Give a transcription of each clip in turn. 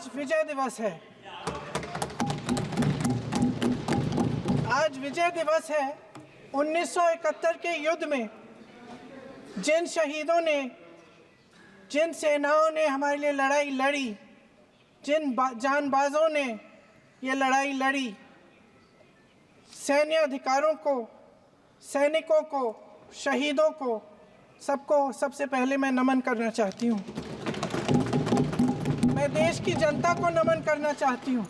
आज विजय दिवस है। आज विजय दिवस है। 1971 के युद्ध में जिन शहीदों ने, जिन सेनाओं ने हमारे लिए लड़ाई लड़ी, जिन जानबाजों ने ये लड़ाई लड़ी, सैन्य अधिकारों को, सैनिकों को, शहीदों को, सबको सबसे पहले मैं नमन करना चाहती हूँ। मैं देश की जनता को नमन करना चाहती हूँ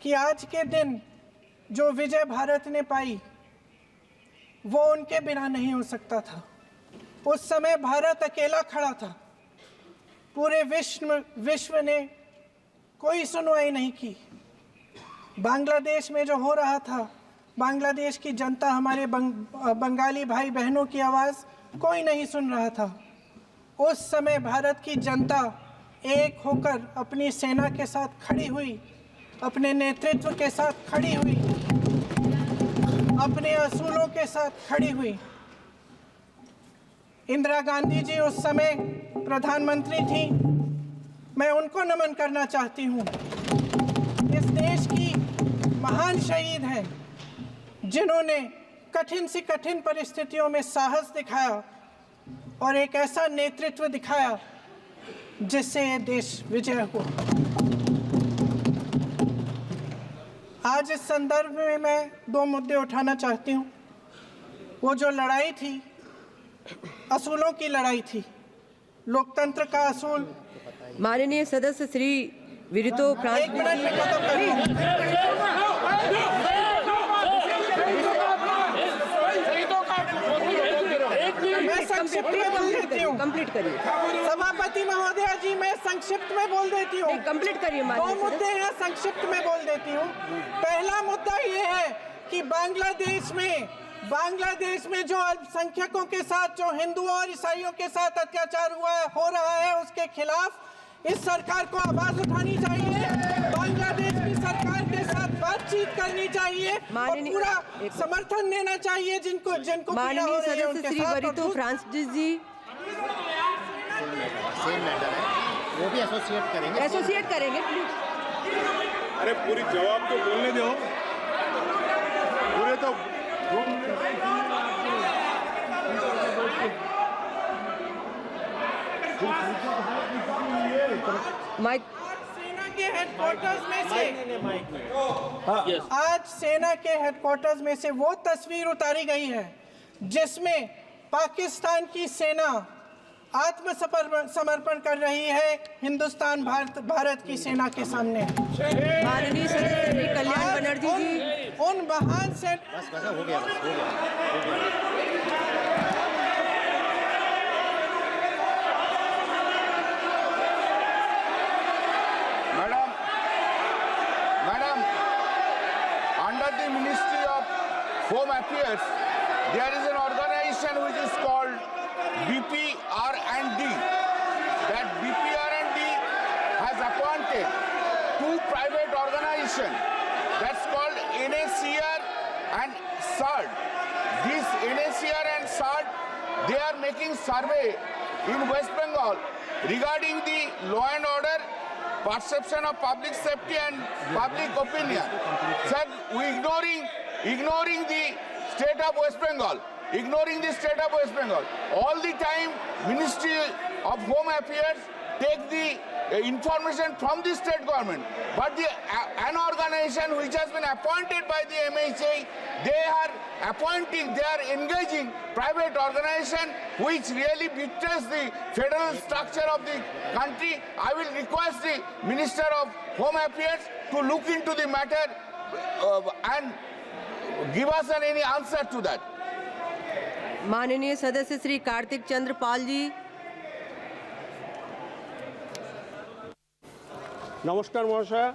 कि आज के दिन जो विजय भारत ने पाई वो उनके बिना नहीं हो सकता था। उस समय भारत अकेला खड़ा था। पूरे विश्व ने कोई सुनवाई नहीं की। बांग्लादेश में जो हो रहा था, बांग्लादेश की जनता, हमारे बंगाली भाई बहनों की आवाज़ कोई नहीं सुन रहा था। उस समय भारत की जनता एक होकर अपनी सेना के साथ खड़ी हुई, अपने नेतृत्व के साथ खड़ी हुई, अपने असूलों के साथ खड़ी हुई। इंदिरा गांधी जी उस समय प्रधानमंत्री थी। मैं उनको नमन करना चाहती हूँ। इस देश की महान शहीद हैं जिन्होंने कठिन से कठिन परिस्थितियों में साहस दिखाया और एक ऐसा नेतृत्व दिखाया जिससे ये देश विजय हुआ। आज इस संदर्भ में मैं दो मुद्दे उठाना चाहती हूँ। वो जो लड़ाई थी, असूलों की लड़ाई थी, लोकतंत्र का असूल। माननीय सदस्य श्री विरितो फ्रांस एक मिनट में खत्म करूँ। मैं संक्षिप्त में बोल देती हूँ। कंप्लीट करिए सभापति महोदया जी, मैं संक्षिप्त में बोल देती हूँ। कंप्लीट करिए। दो मुद्दे हैं, संक्षिप्त में बोल देती हूँ। पहला मुद्दा ये है कि बांग्लादेश में जो अल्पसंख्यकों के साथ, जो हिंदुओं और ईसाइयों के साथ अत्याचार हो रहा है, उसके खिलाफ इस सरकार को आवाज उठानी चाहिए। बांग्लादेश की सरकार के साथ बातचीत करनी चाहिए और पूरा समर्थन देना चाहिए जिनको माननीय सदस्य श्री वरितो फ्रांसिस जी सेम मैटर है, वो भी एसोसिएट करेंगे प्लीज। अरे पूरी जवाब तो बोलने दो। पूरे तो माइक। सेना के हेडक्वार्टर्स में से आज सेना के हेडक्वार्टर्स में से वो तस्वीर उतारी गई है जिसमें पाकिस्तान की सेना आत्मसमर्पण कर रही है हिंदुस्तान भारत की सेना के सामने। माननीय सदस्य श्री कल्याण बनर्जी जी, उन महान से बस हो गया। Madam, under the Ministry of Home Affairs, there is an organization which is called BPR&D. That BPR&D has appointed two private organizations. That's called NACR and SARD. This NACR and SARD, they are making survey in West Bengal regarding the law and order, perception of public safety and public opinion. Sir, we ignoring the state of West Bengal. Ignoring the state of West Bengal. All the time, Ministry of Home Affairs take the information from the state government. But an organization which has been appointed by the MHA, they are engaging private organization which really betrays the federal structure of the country. I will request the Minister of Home Affairs to look into the matter and give us any answer to that. माननीय सदस्य श्री कार्तिक चंद्र पाल जी। নমস্কার মহাশয়,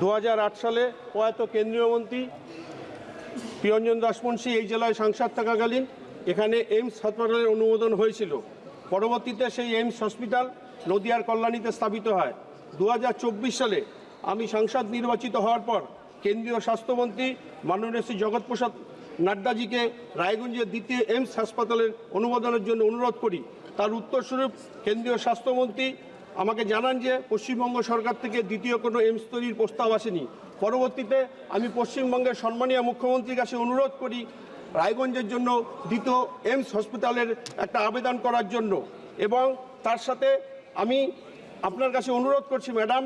2008 সালে প্রয়াত কেন্দ্রীয় মন্ত্রী প্রিয়ঞ্জন দাসমুন্সী এই জেলায় সাংসদ থাকাকালীন এখানে এইমস হাসপাতালের অনুমোদন হয়েছিল। পরবর্তীতে সেই এইমস হসপিটাল নদিয়ার কল্যাণীতে স্থাপিত হয়। 2024 সালে আমি সাংসদ নির্বাচিত হওয়ার পর কেন্দ্রীয় স্বাস্থ্যমন্ত্রী মাননীয় শ্রী জগৎ প্রসাদ নাড্ডাজিকে রায়গঞ্জের দ্বিতীয় এইমস হাসপাতালের অনুমোদনের জন্য অনুরোধ করি। তার উত্তরস্বরূপ কেন্দ্রীয় স্বাস্থ্যমন্ত্রী আমাকে জানান যে পশ্চিমবঙ্গ সরকার থেকে দ্বিতীয় কোনো এইমস তৈরির প্রস্তাব আসেনি। পরবর্তীতে আমি পশ্চিমবঙ্গের সম্মানীয় মুখ্যমন্ত্রীর কাছে অনুরোধ করি রায়গঞ্জের জন্য দ্বিতীয় এইমস হসপিটালের একটা আবেদন করার জন্য, এবং তার সাথে আমি আপনার কাছে অনুরোধ করছি ম্যাডাম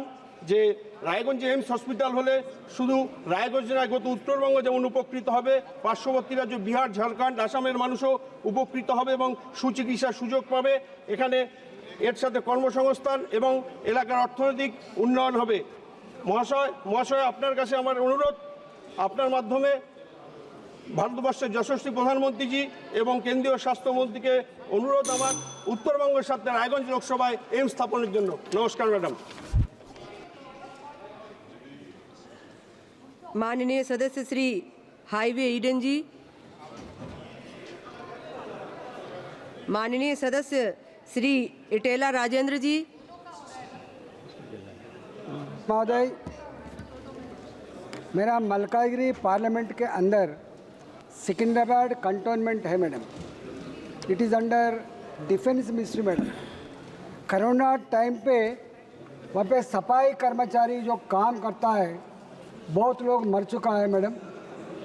যে রায়গঞ্জে এইমস হসপিটাল হলে শুধু রায়গঞ্জ নয়, গত উত্তরবঙ্গ যেমন উপকৃত হবে, পার্শ্ববর্তী রাজ্য বিহার, ঝাড়খণ্ড, আসামের মানুষও উপকৃত হবে এবং সুচিকিৎসার সুযোগ পাবে। এখানে এর সাথে কর্মসংস্থান এবং এলাকার অর্থনৈতিক উন্নয়ন হবে। মহাশয় আপনার কাছে আমার অনুরোধ, আপনার মাধ্যমে ভারতবর্ষের যশস্বী প্রধানমন্ত্রীজি এবং কেন্দ্রীয় স্বাস্থ্যমন্ত্রীকে অনুরোধ আমার উত্তরবঙ্গের সাথে রায়গঞ্জ লোকসভায় এইমস স্থাপনের জন্য। নমস্কার ম্যাডাম। माननीय सदस्य श्री हाईवे ईडन जी, माननीय सदस्य श्री इटेला राजेंद्र जी। महोदय, मेरा मलकागिरी पार्लियामेंट के अंदर सिकंदराबाद कंटोनमेंट है madam. It is under defence ministry madam. Corona time पे वहाँ पे सफाई कर्मचारी जो काम करता है, बहुत लोग मर चुका है मैडम।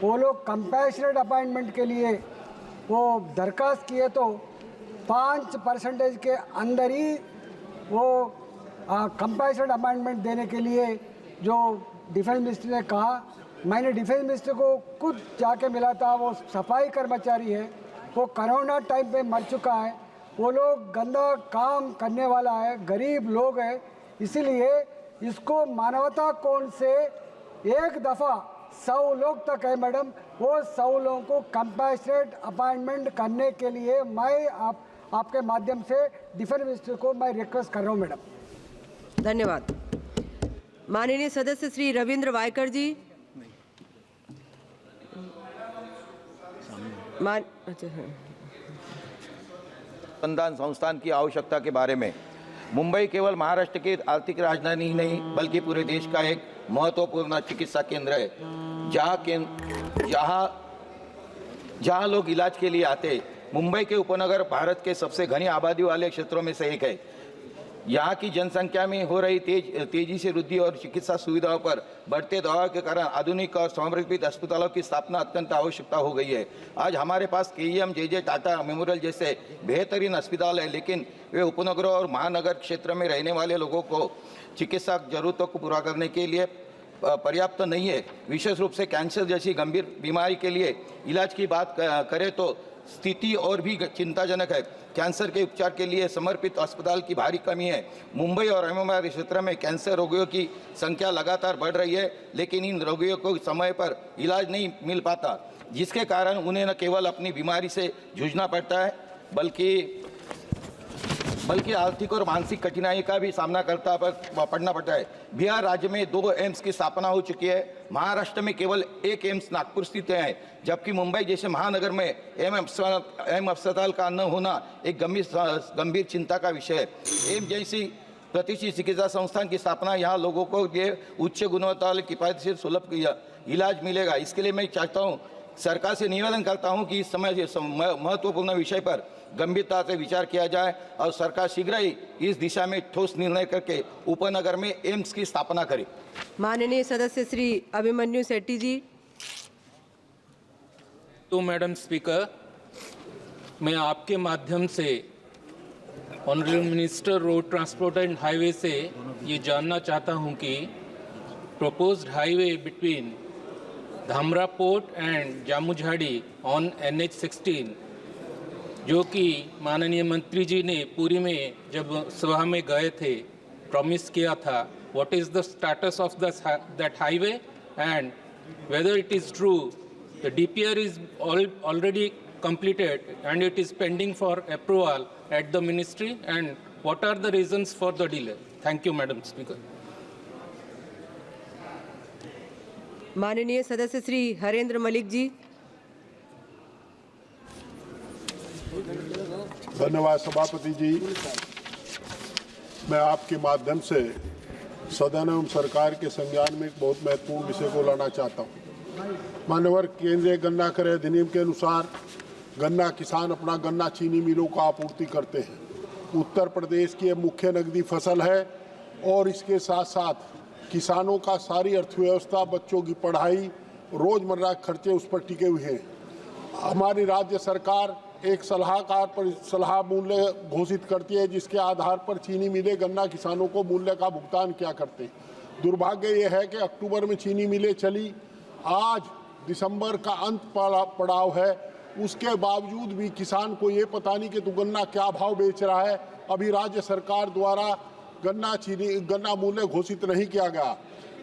वो लोग कंपैशनेट अपॉइंटमेंट के लिए वो दरख्वास्त किए तो 5% के अंदर ही वो कंपैशनेट अपॉइंटमेंट देने के लिए जो डिफेंस मिनिस्टर ने कहा, मैंने डिफेंस मिनिस्टर को खुद जाके मिला था। वो सफाई कर्मचारी है, वो कोरोना टाइम पे मर चुका है। वो लोग गंदा काम करने वाला है, गरीब लोग हैं, इसीलिए इसको मानवता कोण से एक दफ़ा 100 लोग तक है मैडम। वो 100 लोगों को कंपैशनेट अपॉइंटमेंट करने के लिए मैं आपके माध्यम से डिफेंस मिनिस्टर को मैं रिक्वेस्ट कर रहा हूँ मैडम। धन्यवाद। माननीय सदस्य श्री रविंद्र वायकर जी। अनुसंधान संस्थान की आवश्यकता के बारे में, मुंबई केवल महाराष्ट्र की आर्थिक राजधानी ही नहीं बल्कि पूरे देश का एक महत्वपूर्ण चिकित्सा केंद्र है, जहां लोग इलाज के लिए आते। मुंबई के उपनगर भारत के सबसे घनी आबादी वाले क्षेत्रों में से एक है। यहाँ की जनसंख्या में हो रही तेजी से वृद्धि और चिकित्सा सुविधाओं पर बढ़ते दबाव के कारण आधुनिक और समर्पित अस्पतालों की स्थापना अत्यंत आवश्यकता हो गई है। आज हमारे पास KEM, JJ टाटा मेमोरियल जैसे बेहतरीन अस्पताल है, लेकिन वे उपनगरों और महानगर क्षेत्र में रहने वाले लोगों को चिकित्सा जरूरतों को पूरा करने के लिए पर्याप्त नहीं है। विशेष रूप से कैंसर जैसी गंभीर बीमारी के लिए इलाज की बात करें तो स्थिति और भी चिंताजनक है। कैंसर के उपचार के लिए समर्पित अस्पताल की भारी कमी है। मुंबई और MMR क्षेत्र में कैंसर रोगियों की संख्या लगातार बढ़ रही है, लेकिन इन रोगियों को समय पर इलाज नहीं मिल पाता, जिसके कारण उन्हें न केवल अपनी बीमारी से जूझना पड़ता है बल्कि आर्थिक और मानसिक कठिनाई का भी सामना पड़ना पड़ता है। बिहार राज्य में 2 एम्स की स्थापना हो चुकी है। महाराष्ट्र में केवल 1 एम्स नागपुर स्थित है, जबकि मुंबई जैसे महानगर में एम्स अस्पताल का न होना एक गंभीर चिंता का विषय है। एम्स जैसी प्रतिष्ठित चिकित्सा संस्थान की स्थापना यहाँ लोगों को ये उच्च गुणवत्ता वाले किफायती सुलभ इलाज मिलेगा। इसके लिए मैं चाहता हूँ, सरकार से निवेदन करता हूँ कि इस समय महत्वपूर्ण विषय पर गंभीरता से विचार किया जाए और सरकार शीघ्र ही इस दिशा में ठोस निर्णय करके उपनगर में एम्स की स्थापना करे। माननीय सदस्य श्री अभिमन्यु सेट्टी जी। तो मैडम स्पीकर, मैं आपके माध्यम से honourable minister road transport and highway से ये जानना चाहता हूँ कि proposed highway between Dhamra port and Jamujhadi on NH-16, जो कि माननीय मंत्री जी ने पुरी में जब सभा में गए थे प्रॉमिस किया था, what is the status of that highway and whether it is true the DPR is already completed and it is pending for approval at the ministry, and what are the reasons for the delay? Thank you, Madam Speaker. माननीय सदस्य श्री हरेंद्र मलिक जी। धन्यवाद सभापति जी। मैं आपके माध्यम से सदन एवं सरकार के संज्ञान में एक बहुत महत्वपूर्ण विषय को लाना चाहता हूँ। मान्यवर, केंद्रीय गन्ना क्रय अधिनियम के अनुसार गन्ना किसान अपना गन्ना चीनी मिलों को आपूर्ति करते हैं। उत्तर प्रदेश की ये मुख्य नकदी फसल है और इसके साथ साथ किसानों का सारी अर्थव्यवस्था, बच्चों की पढ़ाई, रोजमर्रा के खर्चे उस पर टिके हुए हैं। हमारी राज्य सरकार एक सलाहकार पर सलाह मूल्य घोषित करती है, जिसके आधार पर चीनी मिलें गन्ना किसानों को मूल्य का भुगतान क्या करते हैं। दुर्भाग्य ये है कि अक्टूबर में चीनी मिलें चली, आज दिसंबर का अंत पड़ाव है, उसके बावजूद भी किसान को ये पता नहीं कि तू गन्ना क्या भाव बेच रहा है। अभी राज्य सरकार द्वारा गन्ना मूल्य घोषित नहीं किया गया।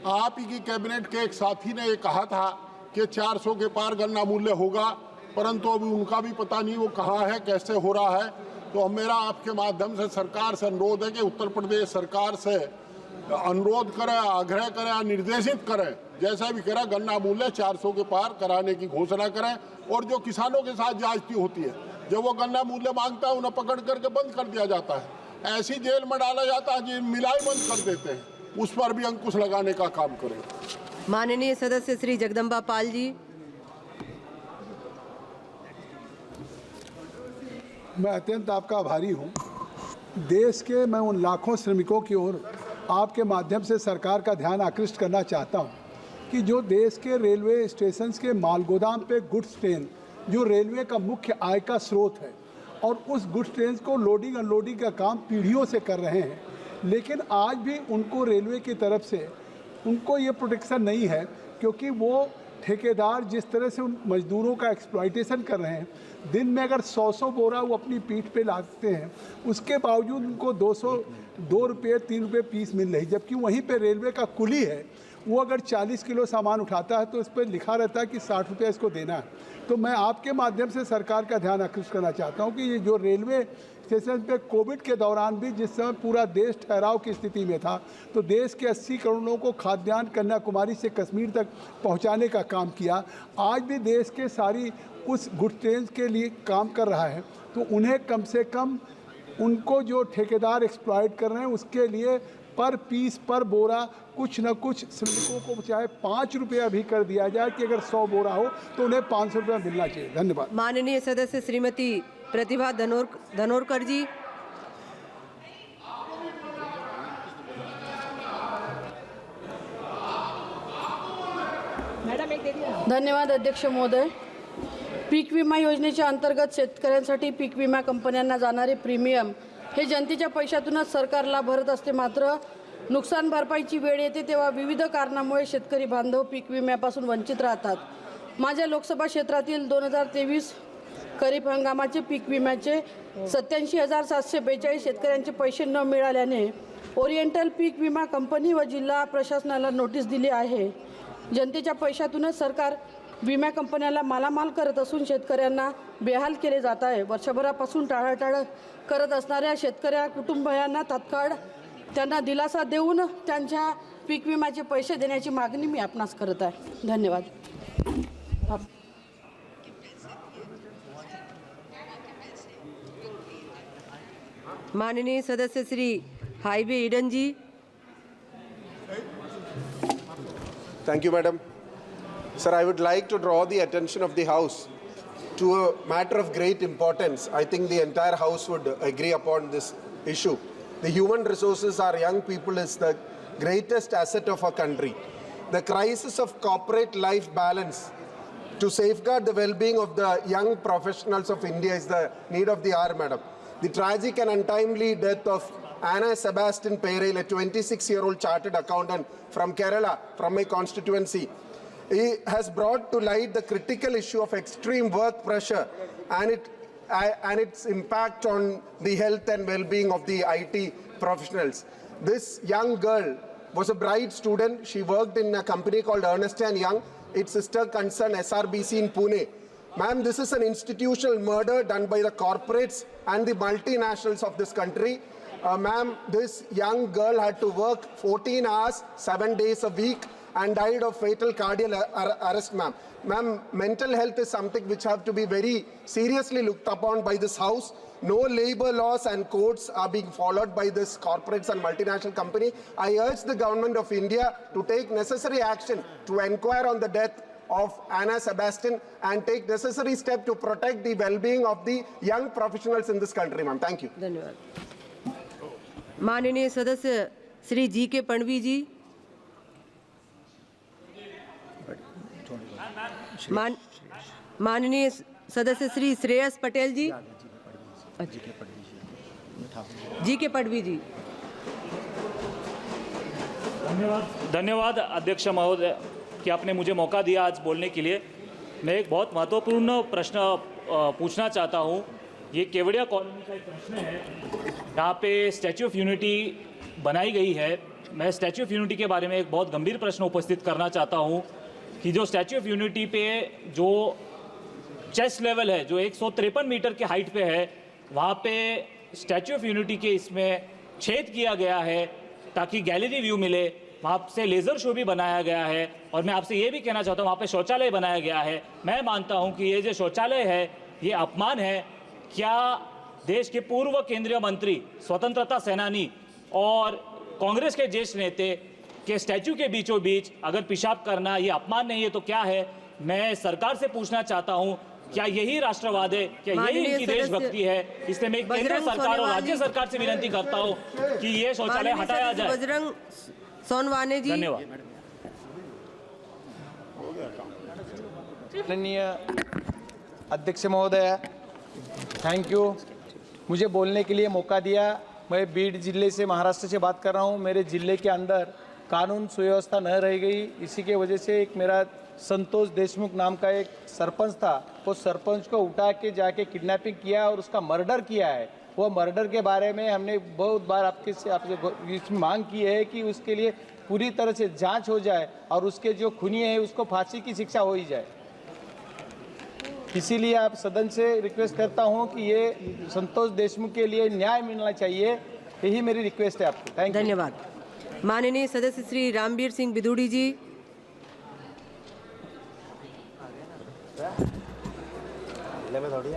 आप ही की कैबिनेट के एक साथी ने ये कहा था कि 400 के पार गन्ना मूल्य होगा, परंतु अभी उनका भी पता नहीं वो कहाँ है, कैसे हो रहा है। तो मेरा आपके माध्यम से सरकार से अनुरोध है कि उत्तर प्रदेश सरकार से अनुरोध करें, आग्रह करें, निर्देशित करें, जैसा भी करें गन्ना मूल्य 400 के पार कराने की घोषणा करें। और जो किसानों के साथ ज्यादती होती है, जब वो गन्ना मूल्य मांगता है उन्हें पकड़ करके बंद कर दिया जाता है, ऐसी जेल में डाला जाता है, जो मिलाई बंद कर देते हैं, उस पर भी अंकुश लगाने का काम करें। माननीय सदस्य श्री जगदम्बा पाल जी। मैं अत्यंत आपका आभारी हूँ। देश के मैं उन लाखों श्रमिकों की ओर आपके माध्यम से सरकार का ध्यान आकृष्ट करना चाहता हूँ कि जो देश के रेलवे स्टेशन के माल गोदाम पे गुड्स ट्रेन, जो रेलवे का मुख्य आय का स्रोत है, और उस गुड्स ट्रेन को लोडिंग अनलोडिंग का काम पीढ़ियों से कर रहे हैं, लेकिन आज भी उनको रेलवे की तरफ से उनको ये प्रोटेक्शन नहीं है, क्योंकि वो ठेकेदार जिस तरह से उन मजदूरों का एक्सप्लॉइटेशन कर रहे हैं, दिन में अगर 100 बोरा वो अपनी पीठ पे लाते हैं, उसके बावजूद उनको 2 रुपये 3 रुपये पीस मिल रही, जबकि वहीं पे रेलवे का कुली है, वो अगर 40 किलो सामान उठाता है तो इस पर लिखा रहता है कि 60 रुपये इसको देना है। तो मैं आपके माध्यम से सरकार का ध्यान आकृष्ट करना चाहता हूँ कि ये जो रेलवे स्टेशन पे कोविड के दौरान भी जिस समय पूरा देश ठहराव की स्थिति में था, तो देश के 80 करोड़ लोगों को खाद्यान्न कन्याकुमारी से कश्मीर तक पहुंचाने का काम किया, आज भी देश के सारी उस गुड्स ट्रेन के लिए काम कर रहा है। तो उन्हें कम से कम उनको जो ठेकेदार एक्सप्लॉइट कर रहे हैं उसके लिए पर पीस पर बोरा कुछ न कुछ श्रमिकों को चाहे 5 रुपया भी कर दिया जाए कि अगर 100 बोरा हो तो उन्हें 500 रुपया मिलना चाहिए। धन्यवाद। माननीय सदस्य श्रीमती प्रतिभा धनोरकर जी। धन्यवाद अध्यक्ष महोदय। पीक विमा योजनेच्या अंतर्गत शेतकऱ्यांसाठी पीक विमा कंपन्यांना जाणारे प्रीमियम हे जनतेच्या पैशातूनच सरकारला भरत असते, मात्र नुकसान भरपाईची वेळ येते तेव्हा विविध कारणामुळे शेतकरी बांधव पीक विम्यापासून वंचित राहतात। माझ्या लोकसभा क्षेत्रातील 2023 खरीप हंगामाचे पीक विम्याचे 87,742 शेतकऱ्यांचे पैसे न मिळाल्याने ओरिएंटल पीक विमा कंपनी व जिल्हा प्रशासनाला नोटीस दिली आहे। जनतेच्या पैशातूनच सरकार विमा कंपन्याला मालामाल करत असून शेतकऱ्यांना बेहाल केले जात आहे। वर्षभरापासून टाळाटाळ करत असणाऱ्या शेतकऱ्या कुटुंबियांना तात्काळ त्यांना दिलासा देऊन त्यांच्या पीक विम्याचे पैसे देण्याची मागणी मी आपणास करत आहे। धन्यवाद। माननीय सदस्य Shri Hibi Eden ji. Thank you, Madam. Sir, I would like to draw the attention of the House to a matter of great importance. I think the entire House would agree upon this issue. The human resources, our young people, is the greatest asset of our country. The crisis of corporate life balance to safeguard the well-being of the young professionals of India is the need of the hour, Madam. The tragic and untimely death of Anna Sebastian Pereira, a 26-year-old chartered accountant from Kerala, from my constituency, he has brought to light the critical issue of extreme work pressure and its impact on the health and well-being of the IT professionals. This young girl was a bright student. She worked in a company called Ernst & Young, its sister concern SRBC in Pune. Ma'am, this is an institutional murder done by the corporates and the multinationals of this country. Ma'am, this young girl had to work 14 hours, 7 days a week, and died of fatal cardiac arrest, ma'am. Ma'am, mental health is something which have to be very seriously looked upon by this House. No labor laws and codes are being followed by this corporates and multinational company. I urge the government of India to take necessary action to inquire on the death of Anna Sebastian and take necessary steps to protect the well-being of the young professionals in this country, ma'am. Thank you. धन्यवाद। माननीय सदस्य श्री जी के पणवी जी, माननीय सदस्य श्री श्रेयस पटेल जी, जी के पड़वी जी। धन्यवाद अध्यक्ष महोदय कि आपने मुझे मौका दिया आज बोलने के लिए। मैं एक बहुत महत्वपूर्ण प्रश्न पूछना चाहता हूँ। ये केवड़िया कॉलोनी का एक प्रश्न है, यहाँ पे स्टैच्यू ऑफ यूनिटी बनाई गई है। मैं स्टैच्यू ऑफ यूनिटी के बारे में एक बहुत गंभीर प्रश्न उपस्थित करना चाहता हूँ कि जो स्टैच्यू ऑफ यूनिटी पे जो चेस्ट लेवल है, जो 153 मीटर के हाइट पे है, वहाँ पे स्टैच्यू ऑफ यूनिटी के इसमें छेद किया गया है ताकि गैलरी व्यू मिले। वहाँ से लेज़र शो भी बनाया गया है और मैं आपसे ये भी कहना चाहता हूँ वहाँ पे शौचालय बनाया गया है। मैं मानता हूँ कि ये जो शौचालय है ये अपमान है। क्या देश के पूर्व केंद्रीय मंत्री, स्वतंत्रता सेनानी और कांग्रेस के ज्येष्ठ नेता के स्टैच्यू के बीचों बीच अगर पेशाब करना ये अपमान नहीं है तो क्या है? मैं सरकार से पूछना चाहता हूँ, क्या यही राष्ट्रवाद है? क्या यही इनकी देशभक्ति है? इसलिए मैं केंद्र सरकार और राज्य सरकार से विनती करता हूँ कि ये शौचालय हटाया जाए। बजरंग सोनवाने जी। धन्यवाद। माननीय अध्यक्ष महोदय, थैंक यू, मुझे बोलने के लिए मौका दिया। मैं बीड जिले से, महाराष्ट्र से बात कर रहा हूँ। मेरे जिले के अंदर कानून सुव्यवस्था न रह गई, इसी के वजह से एक मेरा संतोष देशमुख नाम का एक सरपंच था, वो सरपंच को उठा के जाके किडनैपिंग किया और उसका मर्डर किया है। वो मर्डर के बारे में हमने बहुत बार आपसे मांग की है कि उसके लिए पूरी तरह से जांच हो जाए और उसके जो खूनी है उसको फांसी की शिक्षा हो ही जाए। इसीलिए आप सदन से रिक्वेस्ट करता हूं कि ये संतोष देशमुख के लिए न्याय मिलना चाहिए, यही मेरी रिक्वेस्ट है आपको। Thank you. धन्यवाद। माननीय सदस्य श्री रामवीर सिंह बिदुड़ी जी।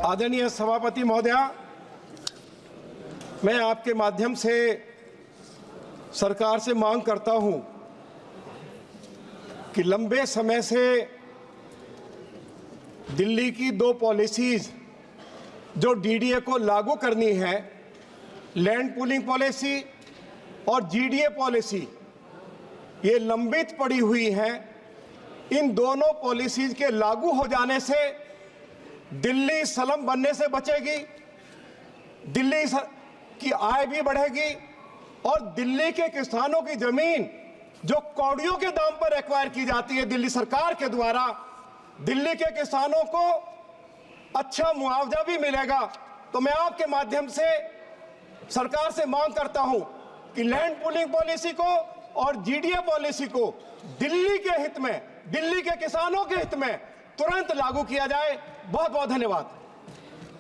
आदरणीय सभापति महोदया, मैं आपके माध्यम से सरकार से मांग करता हूं कि लंबे समय से दिल्ली की दो पॉलिसीज जो डीडीए को लागू करनी है, लैंड पूलिंग पॉलिसी और जीडीए पॉलिसी, ये लंबित पड़ी हुई हैं। इन दोनों पॉलिसीज के लागू हो जाने से दिल्ली स्लम बनने से बचेगी, दिल्ली की आय भी बढ़ेगी और दिल्ली के किसानों की जमीन जो कौड़ियों के दाम पर एक्वायर की जाती है दिल्ली सरकार के द्वारा, दिल्ली के किसानों को अच्छा मुआवजा भी मिलेगा। तो मैं आपके माध्यम से सरकार से मांग करता हूं कि लैंड पूलिंग पॉलिसी को और जीडीए पॉलिसी को दिल्ली के हित में, दिल्ली के किसानों के हित में तुरंत लागू किया जाए। बहुत बहुत धन्यवाद।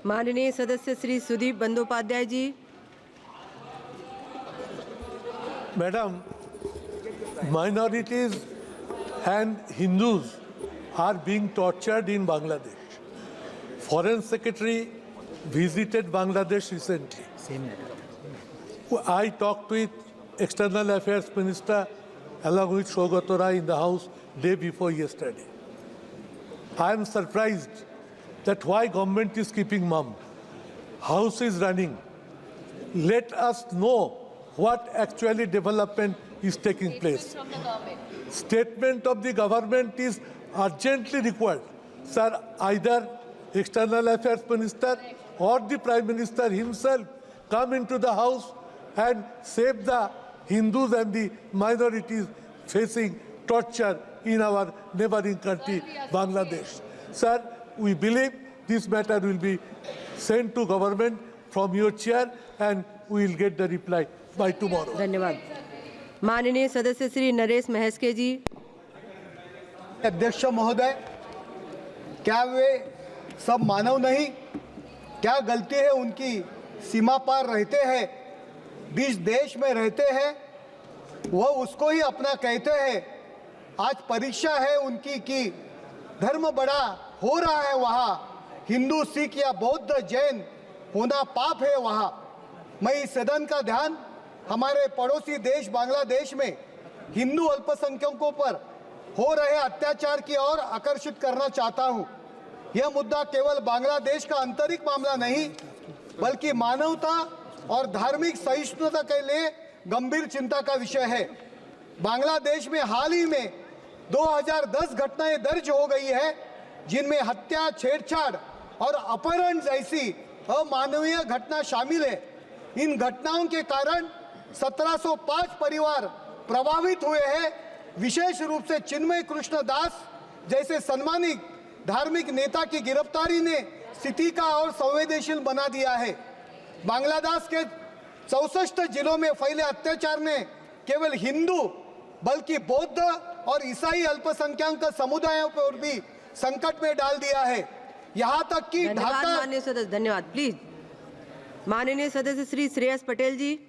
माननीय सदस्य श्री सुदीप बंदोपाध्याय जी। Madam, minorities and Hindus are being tortured in Bangladesh. Foreign Secretary visited Bangladesh recently. I talked with External Affairs Minister along with Shogato Rai in the House day before yesterday. I am surprised that why government is keeping mum. House is running. Let us know what actually development is taking place. Statement of the government is urgently required. Sir, either External Affairs Minister or the Prime Minister himself come into the House and save the Hindus and the minorities facing torture in our neighboring country, Bangladesh. Sir, we believe this matter will be sent to government from your chair and we will get the reply by tomorrow. धन्यवाद। माननीय सदस्य श्री नरेश महस्के जी। अध्यक्ष महोदय, क्या वे सब मानव नहीं? क्या गलती है उनकी? सीमा पार रहते हैं, बीच देश में रहते हैं, वो उसको ही अपना कहते हैं। आज परीक्षा है उनकी कि धर्म बड़ा हो रहा है वहाँ, हिंदू, सिख या बौद्ध, जैन होना पाप है वहाँ। मैं इस सदन का ध्यान हमारे पड़ोसी देश बांग्लादेश में हिंदू अल्पसंख्यकों पर हो रहे अत्याचार की ओर आकर्षित करना चाहता हूं। यह मुद्दा केवल बांग्लादेश का आंतरिक मामला नहीं बल्कि मानवता और धार्मिक सहिष्णुता के लिए गंभीर चिंता का विषय है। बांग्लादेश में हाल ही में 2010 घटनाएं दर्ज हो गई है, जिनमें हत्या, छेड़छाड़ और अपहरण जैसी अमानवीय घटना शामिल है। इन घटनाओं के कारण 1705 परिवार प्रभावित हुए हैं। विशेष रूप से चिन्मय कृष्ण दास जैसे सम्मानित धार्मिक नेता की गिरफ्तारी ने स्थिति का और संवेदनशील बना दिया है। बांग्लादेश के 64 जिलों में फैले अत्याचार ने केवल हिंदू बल्कि बौद्ध और ईसाई अल्पसंख्यक समुदायों पर भी संकट में डाल दिया है। यहाँ तक कि ढाका। माननीय सदस्य धन्यवाद। प्लीज माननीय सदस्य श्री श्रेयस पटेल जी।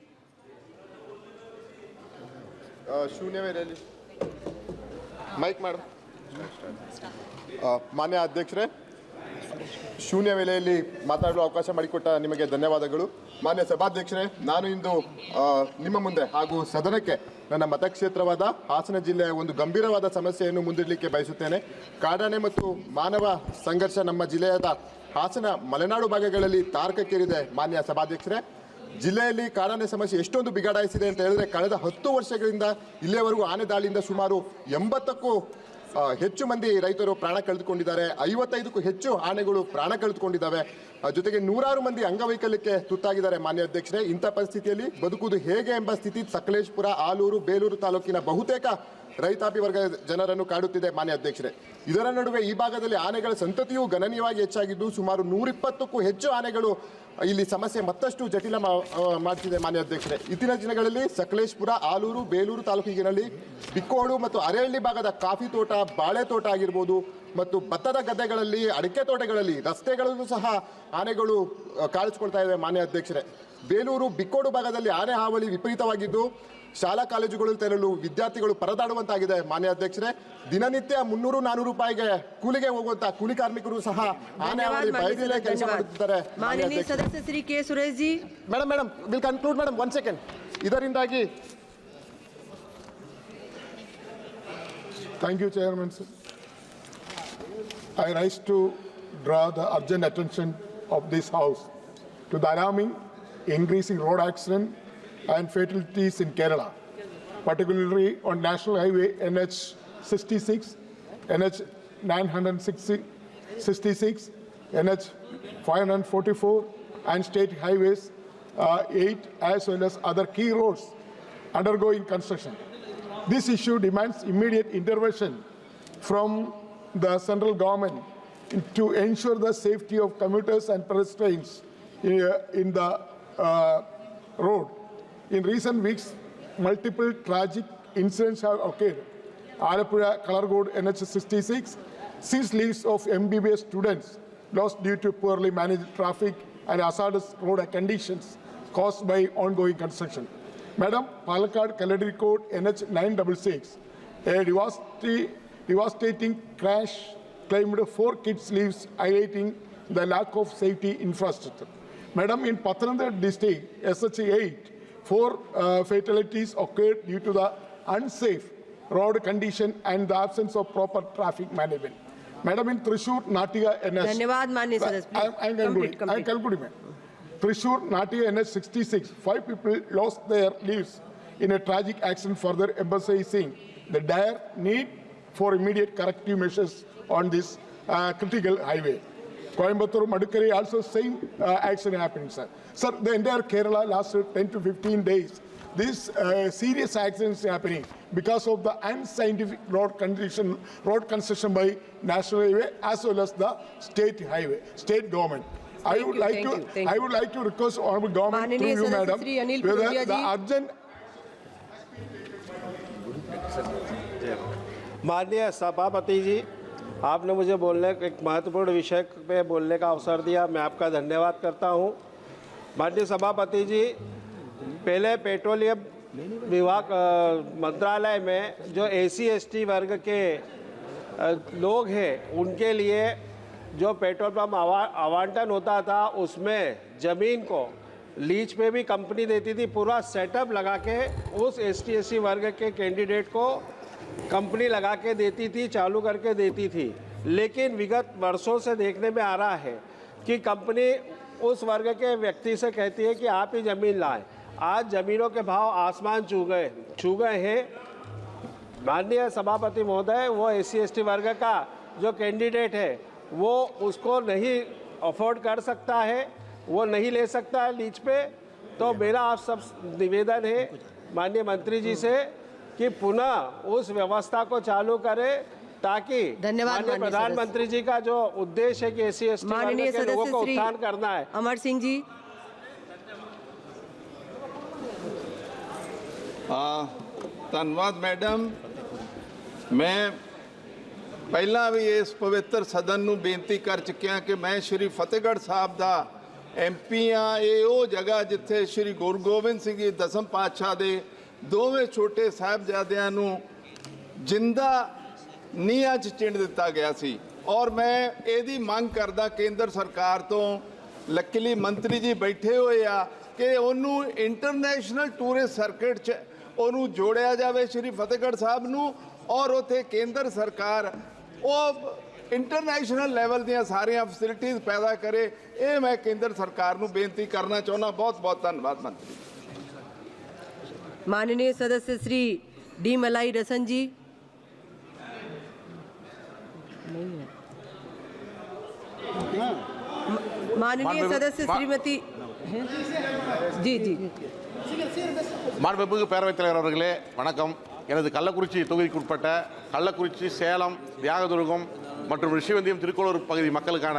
शून्य में रैली माइक मैडम। ಮಾನ್ಯ ಅಧ್ಯಕ್ಷರೇ, ಶೂನ್ಯ ವೇಳೆಯಲ್ಲಿ ಮಾತನಾಡಲು ಅವಕಾಶ ಮಾಡಿಕೊಟ್ಟ ನಿಮಗೆ ಧನ್ಯವಾದಗಳು. ಮಾನ್ಯ ಸಭಾಧ್ಯಕ್ಷರೇ, ನಾನು ಇಂದು ನಿಮ್ಮ ಮುಂದೆ ಹಾಗೂ ಸದನಕ್ಕೆ ನನ್ನ ಮತಕ್ಷೇತ್ರವಾದ ಹಾಸನ ಜಿಲ್ಲೆಯ ಒಂದು ಗಂಭೀರವಾದ ಸಮಸ್ಯೆಯನ್ನು ಮುಂದಿಡಲಿಕ್ಕೆ ಬಯಸುತ್ತೇನೆ. ಕಾಡಾನೆ ಮತ್ತು ಮಾನವ ಸಂಘರ್ಷ ನಮ್ಮ ಜಿಲ್ಲೆಯಾದ ಹಾಸನ ಮಲೆನಾಡು ಭಾಗಗಳಲ್ಲಿ ತಾರಕಕ್ಕೇರಿದೆ. ಮಾನ್ಯ ಸಭಾಧ್ಯಕ್ಷರೇ, ಜಿಲ್ಲೆಯಲ್ಲಿ ಕಾಡಾನೆ ಸಮಸ್ಯೆ ಎಷ್ಟೊಂದು ಬಿಗಡಾಯಿಸಿದೆ ಅಂತ ಹೇಳಿದ್ರೆ, ಕಳೆದ 10 ವರ್ಷಗಳಿಂದ ಇಲ್ಲಿಯವರೆಗೂ ಆನೆ ದಾಳಿಯಿಂದ ಸುಮಾರು 80ಕ್ಕೂ ಹೆಚ್ಚು ಮಂದಿ ರೈತರು ಪ್ರಾಣ ಕಳೆದುಕೊಂಡಿದ್ದಾರೆ. 55ಕ್ಕೂ ಹೆಚ್ಚು ಆನೆಗಳು ಪ್ರಾಣ ಕಳೆದುಕೊಂಡಿದ್ದಾವೆ. ಜೊತೆಗೆ ನೂರಾರು ಮಂದಿ ಅಂಗವೈಕಲ್ಯಕ್ಕೆ ತುತ್ತಾಗಿದ್ದಾರೆ. ಮಾನ್ಯ ಅಧ್ಯಕ್ಷರೇ, ಇಂಥ ಪರಿಸ್ಥಿತಿಯಲ್ಲಿ ಬದುಕುವುದು ಹೇಗೆ ಎಂಬ ಸ್ಥಿತಿ ಸಕಲೇಶಪುರ, ಆಲೂರು, ಬೇಲೂರು ತಾಲೂಕಿನ ಬಹುತೇಕ ರೈತಾಪಿ ವರ್ಗದ ಜನರನ್ನು ಕಾಡುತ್ತಿದೆ. ಮಾನ್ಯ ಅಧ್ಯಕ್ಷರೇ, ಇದರ ನಡುವೆ ಈ ಭಾಗದಲ್ಲಿ ಆನೆಗಳ ಸಂತತಿಯೂ ಗಣನೀಯವಾಗಿ ಹೆಚ್ಚಾಗಿದ್ದು ಸುಮಾರು 120ಕ್ಕೂ ಹೆಚ್ಚು ಆನೆಗಳು ಇಲ್ಲಿ ಸಮಸ್ಯೆ ಮತ್ತಷ್ಟು ಜಟಿಲ ಮಾಡ್ತಿದೆ. ಮಾನ್ಯ ಅಧ್ಯಕ್ಷರೇ, ಇತ್ತೀನ ದಿನಗಳಲ್ಲಿ ಸಕಲೇಶಪುರ, ಆಲೂರು, ಬೇಲೂರು ತಾಲೂಕಿನಲ್ಲಿ ಬಿಕ್ಕೋಡು ಮತ್ತು ಅರೇಹಳ್ಳಿ ಭಾಗದ ಕಾಫಿ ತೋಟ, ಬಾಳೆ ತೋಟ ಆಗಿರ್ಬೋದು ಮತ್ತು ಭತ್ತದ ಗದ್ದೆಗಳಲ್ಲಿ, ಅಡಿಕೆ ತೋಟಗಳಲ್ಲಿ, ರಸ್ತೆಗಳಲ್ಲೂ ಸಹ ಆನೆಗಳು ಕಾಣಿಸಿಕೊಳ್ತಾ ಇವೆ. ಮಾನ್ಯ ಅಧ್ಯಕ್ಷರೇ, ಬೇಲೂರು, ಬಿಕ್ಕೋಡು ಭಾಗದಲ್ಲಿ ಆನೆ ಹಾವಳಿ ವಿಪರೀತವಾಗಿದ್ದು ಶಾಲಾ ಕಾಲೇಜುಗಳು ತೆರಳಲು ವಿದ್ಯಾರ್ಥಿಗಳು ಪರದಾಡುವಂತಾಗಿದೆ. ಮಾನ್ಯ ಅಧ್ಯಕ್ಷರೇ, ದಿನನಿತ್ಯ 300-400 ರೂಪಾಯಿಗೆ ಕೂಲಿಗೆ ಹೋಗುವಂತ ಕೂಲಿ ಕಾರ್ಮಿಕರು ಸಹ ಆನೆ ಹಾವಳಿ ಬಯಲಿಗೆ ಕೆಲಸ ಮಾಡುತ್ತಿದ್ದಾರೆ. ಮಾನನೀಯ ಸದಸ್ಯ Shri K Suresh G. Madam will conclude madam, 1 second. ಇದರಿಂದಾಗಿ Thank you, Chairman. I rise to draw the urgent attention of this House to the alarming increasing road accident and fatalities in Kerala, particularly on National Highway NH 66, NH 966, NH 544 and State Highways 8 as well as other key roads undergoing construction. This issue demands immediate intervention from the central government to ensure the safety of commuters and pedestrians in the road. In recent weeks, multiple tragic incidents have occurred. Alappuzha Kalargod NH 66, 6 lives of MBBS students lost due to poorly managed traffic and hazardous road conditions caused by ongoing construction. Madam, Palakkad Kaladrikode NH 966, a devastating crash claimed 4 kids' lives, highlighting the lack of safety infrastructure. Madam, in Pathanamthitta district, SH 8, 4 fatalities occurred due to the unsafe road condition and the absence of proper traffic management. Madam, in Thrissur, Natia NS. धन्यवाद माननीय सदस्य। I'm concluding. Thrissur, Natia NS 66, 5 people lost their lives in a tragic accident, further emphasizing the dire need for immediate corrective measures on this critical highway. Coimbatore, Madukari, also same accident happened, sir. Sir, the entire Kerala lasted 10 to 15 days. This serious accidents happening because of the unscientific road construction by National Highway as well as the state government. I would like to request honorable government through you, madam, whether the urgent. माननीय सभापति जी, आपने मुझे एक महत्वपूर्ण विषय पे बोलने का अवसर दिया, मैं आपका धन्यवाद करता हूँ। माननीय सभापति जी, पहले पेट्रोलियम विभाग मंत्रालय में जो SC/ST वर्ग के लोग हैं उनके लिए जो पेट्रोल पंप आवंटन होता था, उसमें ज़मीन को लीज पे भी कंपनी देती थी। पूरा सेटअप लगा के उस ST/SC वर्ग के कैंडिडेट को कंपनी लगा के देती थी, चालू करके देती थी। लेकिन विगत वर्षों से देखने में आ रहा है कि कंपनी उस वर्ग के व्यक्ति से कहती है कि आप ही ज़मीन लाएं। आज ज़मीनों के भाव आसमान छू गए हैं। माननीय सभापति महोदय, वो SC/ST वर्ग का जो कैंडिडेट है वो उसको नहीं अफोर्ड कर सकता है, वो नहीं ले सकता है लीज पे। तो मेरा आप सब निवेदन है माननीय मंत्री जी से कि पुनः उस व्यवस्था को चालू करें, ताकि माननीय प्रधानमंत्री जी का जो उद्देश्य है कि SC/ST वर्ग के लोगों को उत्थान करना है। अमर सिंह जी। धन्यवाद मैडम। मैं पहला भी इस पवित्र सदन ਨੂੰ ਬੇਨਤੀ ਕਰ ਚੁੱਕਿਆ ਕਿ ਮੈਂ ਸ਼੍ਰੀ ਫਤਿਹਗੜ੍ਹ ਸਾਹਿਬ ਦਾ MP ਆ। ਇਹ ਉਹ ਜਗ੍ਹਾ ਜਿੱਥੇ ਸ਼੍ਰੀ ਗੁਰੂ ਗੋਬਿੰਦ ਸਿੰਘ ਜੀ ਦਸਮ ਪਾਤਸ਼ਾਹ ਦੇ ਦੋਵੇਂ ਛੋਟੇ ਸਾਹਿਬਜ਼ਾਦਿਆਂ ਨੂੰ ਜਿੰਦਾ ਨੀਹਾਂ 'ਚ ਚਿਣ ਦਿੱਤਾ ਗਿਆ ਸੀ। ਔਰ ਮੈਂ ਇਹਦੀ ਮੰਗ ਕਰਦਾ ਕੇਂਦਰ ਸਰਕਾਰ ਤੋਂ, ਲੱਕੀਲੀ ਮੰਤਰੀ ਜੀ ਬੈਠੇ ਹੋਏ ਆ, ਕਿ ਉਹਨੂੰ ਇੰਟਰਨੈਸ਼ਨਲ ਟੂਰਿਸਟ ਸਰਕਟ 'ਚ ਉਹਨੂੰ ਜੋੜਿਆ ਜਾਵੇ ਸ਼੍ਰੀ ਫਤਿਹਗੜ੍ਹ ਸਾਹਿਬ ਨੂੰ। ਔਰ ਉੱਥੇ ਕੇਂਦਰ ਸਰਕਾਰ ਉਹ ਇੰਟਰਨੈਸ਼ਨਲ ਲੈਵਲ ਦੀਆਂ ਸਾਰੀਆਂ ਫੈਸਿਲਿਟੀਜ਼ ਪੈਦਾ ਕਰੇ। ਇਹ ਮੈਂ ਕੇਂਦਰ ਸਰਕਾਰ ਨੂੰ ਬੇਨਤੀ ਕਰਨਾ ਚਾਹੁੰਦਾ। ਬਹੁਤ ਬਹੁਤ ਧੰਨਵਾਦ ਮੰਤਰੀ। माननीय सदस्य श्री डी मलाई रसन जी। माननीय सदस्य श्रीमती जी जी மாண்புமிகு பேரவைத் தலைவர் அவர்களே வணக்கம். எனது கள்ளக்குறிச்சி தொகுதிக்குட்பட்ட கள்ளக்குறிச்சி, சேலம், தியாகதுருகம் மற்றும் ரிஷிவந்தியம், திருக்கோளூர் பகுதி மக்களுக்கான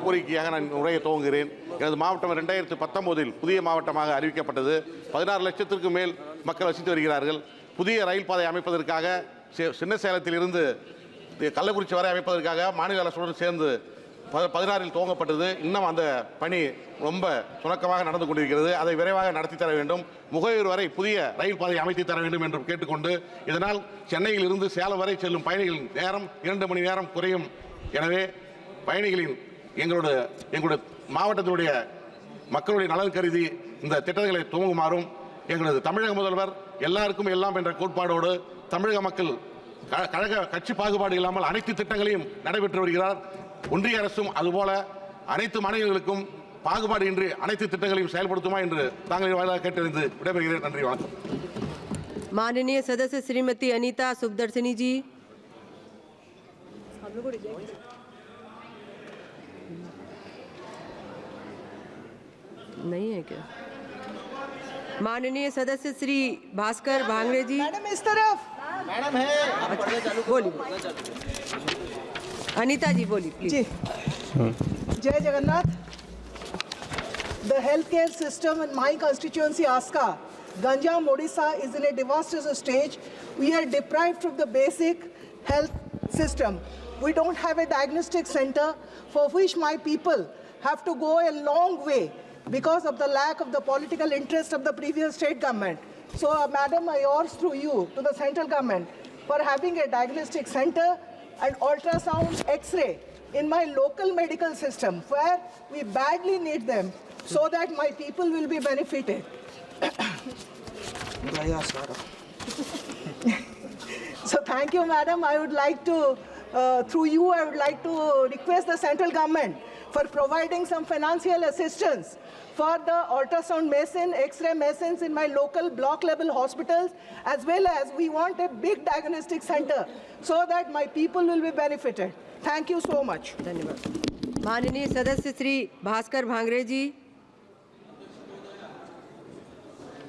கோரிக்கையாக நான் உரையை துவங்குகிறேன். எனது மாவட்டம் 2019 புதிய மாவட்டமாக அறிவிக்கப்பட்டது. 16 லட்சத்திற்கும் மேல் மக்கள் வசித்து வருகிறார்கள். புதிய ரயில் பாதை அமைப்பதற்காக சின்ன சேலத்திலிருந்து கள்ளக்குறிச்சி வரை அமைப்பதற்காக மாநில அரசுடன் சேர்ந்து 16 துவங்கப்பட்டது. இன்னும் அந்த பணி ரொம்ப சுணக்கமாக நடந்து கொண்டிருக்கிறது. அதை விரைவாக நடத்தி தர வேண்டும். முகையூர் வரை புதிய ரயில் பாதை அமைத்து தர வேண்டும் என்று கேட்டுக்கொண்டு, இதனால் சென்னையில் இருந்து சேலம் வரை செல்லும் பயணிகளின் நேரம் 2 மணி நேரம் குறையும். எனவே பயணிகளின் எங்களுடைய மாவட்டத்தினுடைய மக்களுடைய நலன் கருதி இந்த திட்டங்களை துவங்குமாறும், எங்களது தமிழக முதல்வர் எல்லாருக்கும் எல்லாம் என்ற கோட்பாடோடு தமிழக மக்கள் கழக கட்சி பாகுபாடு இல்லாமல் அனைத்து திட்டங்களையும் நடைபெற்று வருகிறார். ஒன்றிய அரசும் அதுபோல அனைத்து மாநிலங்களுக்கும் பாகுபாடு இன்றி அனைத்து திட்டங்களையும் செயல்படுத்துமா என்று தாங்கள் வாயிலாக கேட்டறிந்து விடைபெறுகிறேன். நன்றி, வணக்கம். माननीय सदस्य श्रीमती अनीता सुखदर्शनी जी। नहीं है क्या? माननीय सदस्य श्री भास्कर भांगरे जी। मैडम इस तरफ। मैडम है, बोलिए। अनीता जी बोलिए प्लीज। जी, जय Jagannath. The healthcare system in my constituency, Aska, Ganjam, Odisha, is in a disastrous stage. We are deprived of the basic health system. We don't have a diagnostic center, for which my people have to go a long way because of the lack of the political interest of the previous state government. So, Madam, I urge through you to the central government for having a diagnostic center and ultrasound X-ray in my local medical system, where we badly need them, so that my people will be benefited. So thank you, madam. I would like to, through you, I would like to request the central government for providing some financial assistance for the ultrasound machine, X-ray machines in my local block level hospitals, as well as we want a big diagnostic center so that my people will be benefited. Thank you so much. धन्यवाद। माननीय सदस्य श्री भास्कर भांगरे जी।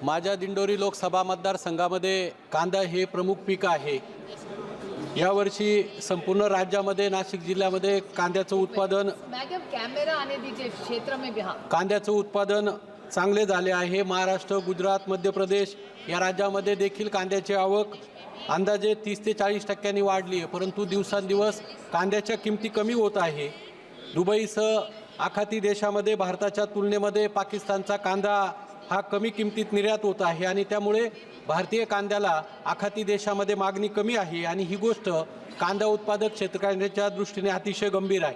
माझ्या दिंडोरी लोकसभा मतदारसंघामध्ये कांदा हे प्रमुख peak आहे। यावर्षी संपूर्ण राज्यामध्ये नाशिक जिल्ह्यामध्ये कांद्याचं उत्पादन कॅमेरा आने दीजिए क्षेत्र में बिहार कांद्याचं उत्पादन चांगले झाले आहे। महाराष्ट्र, गुजरात, मध्य प्रदेश या राज्यामध्ये देखील कांद्याची आवक अंदाजे 30 ते 40% वाढली आहे, परंतु दिवसांदिवस कांद्याच्या किमती कमी होत आहे। दुबईसह आखाती देशामध्ये भारताच्या तुलनेमध्ये पाकिस्तानचा कांदा हा कमी किमतीत निर्यात होत आहे आणि त्यामुळे भारतीय कांद्याला आखाती देशामध्ये मागणी कमी आहे आणि ही गोष्ट कांदा उत्पादक शेतकऱ्यांच्या दृष्टीने अतिशय गंभीर आहे।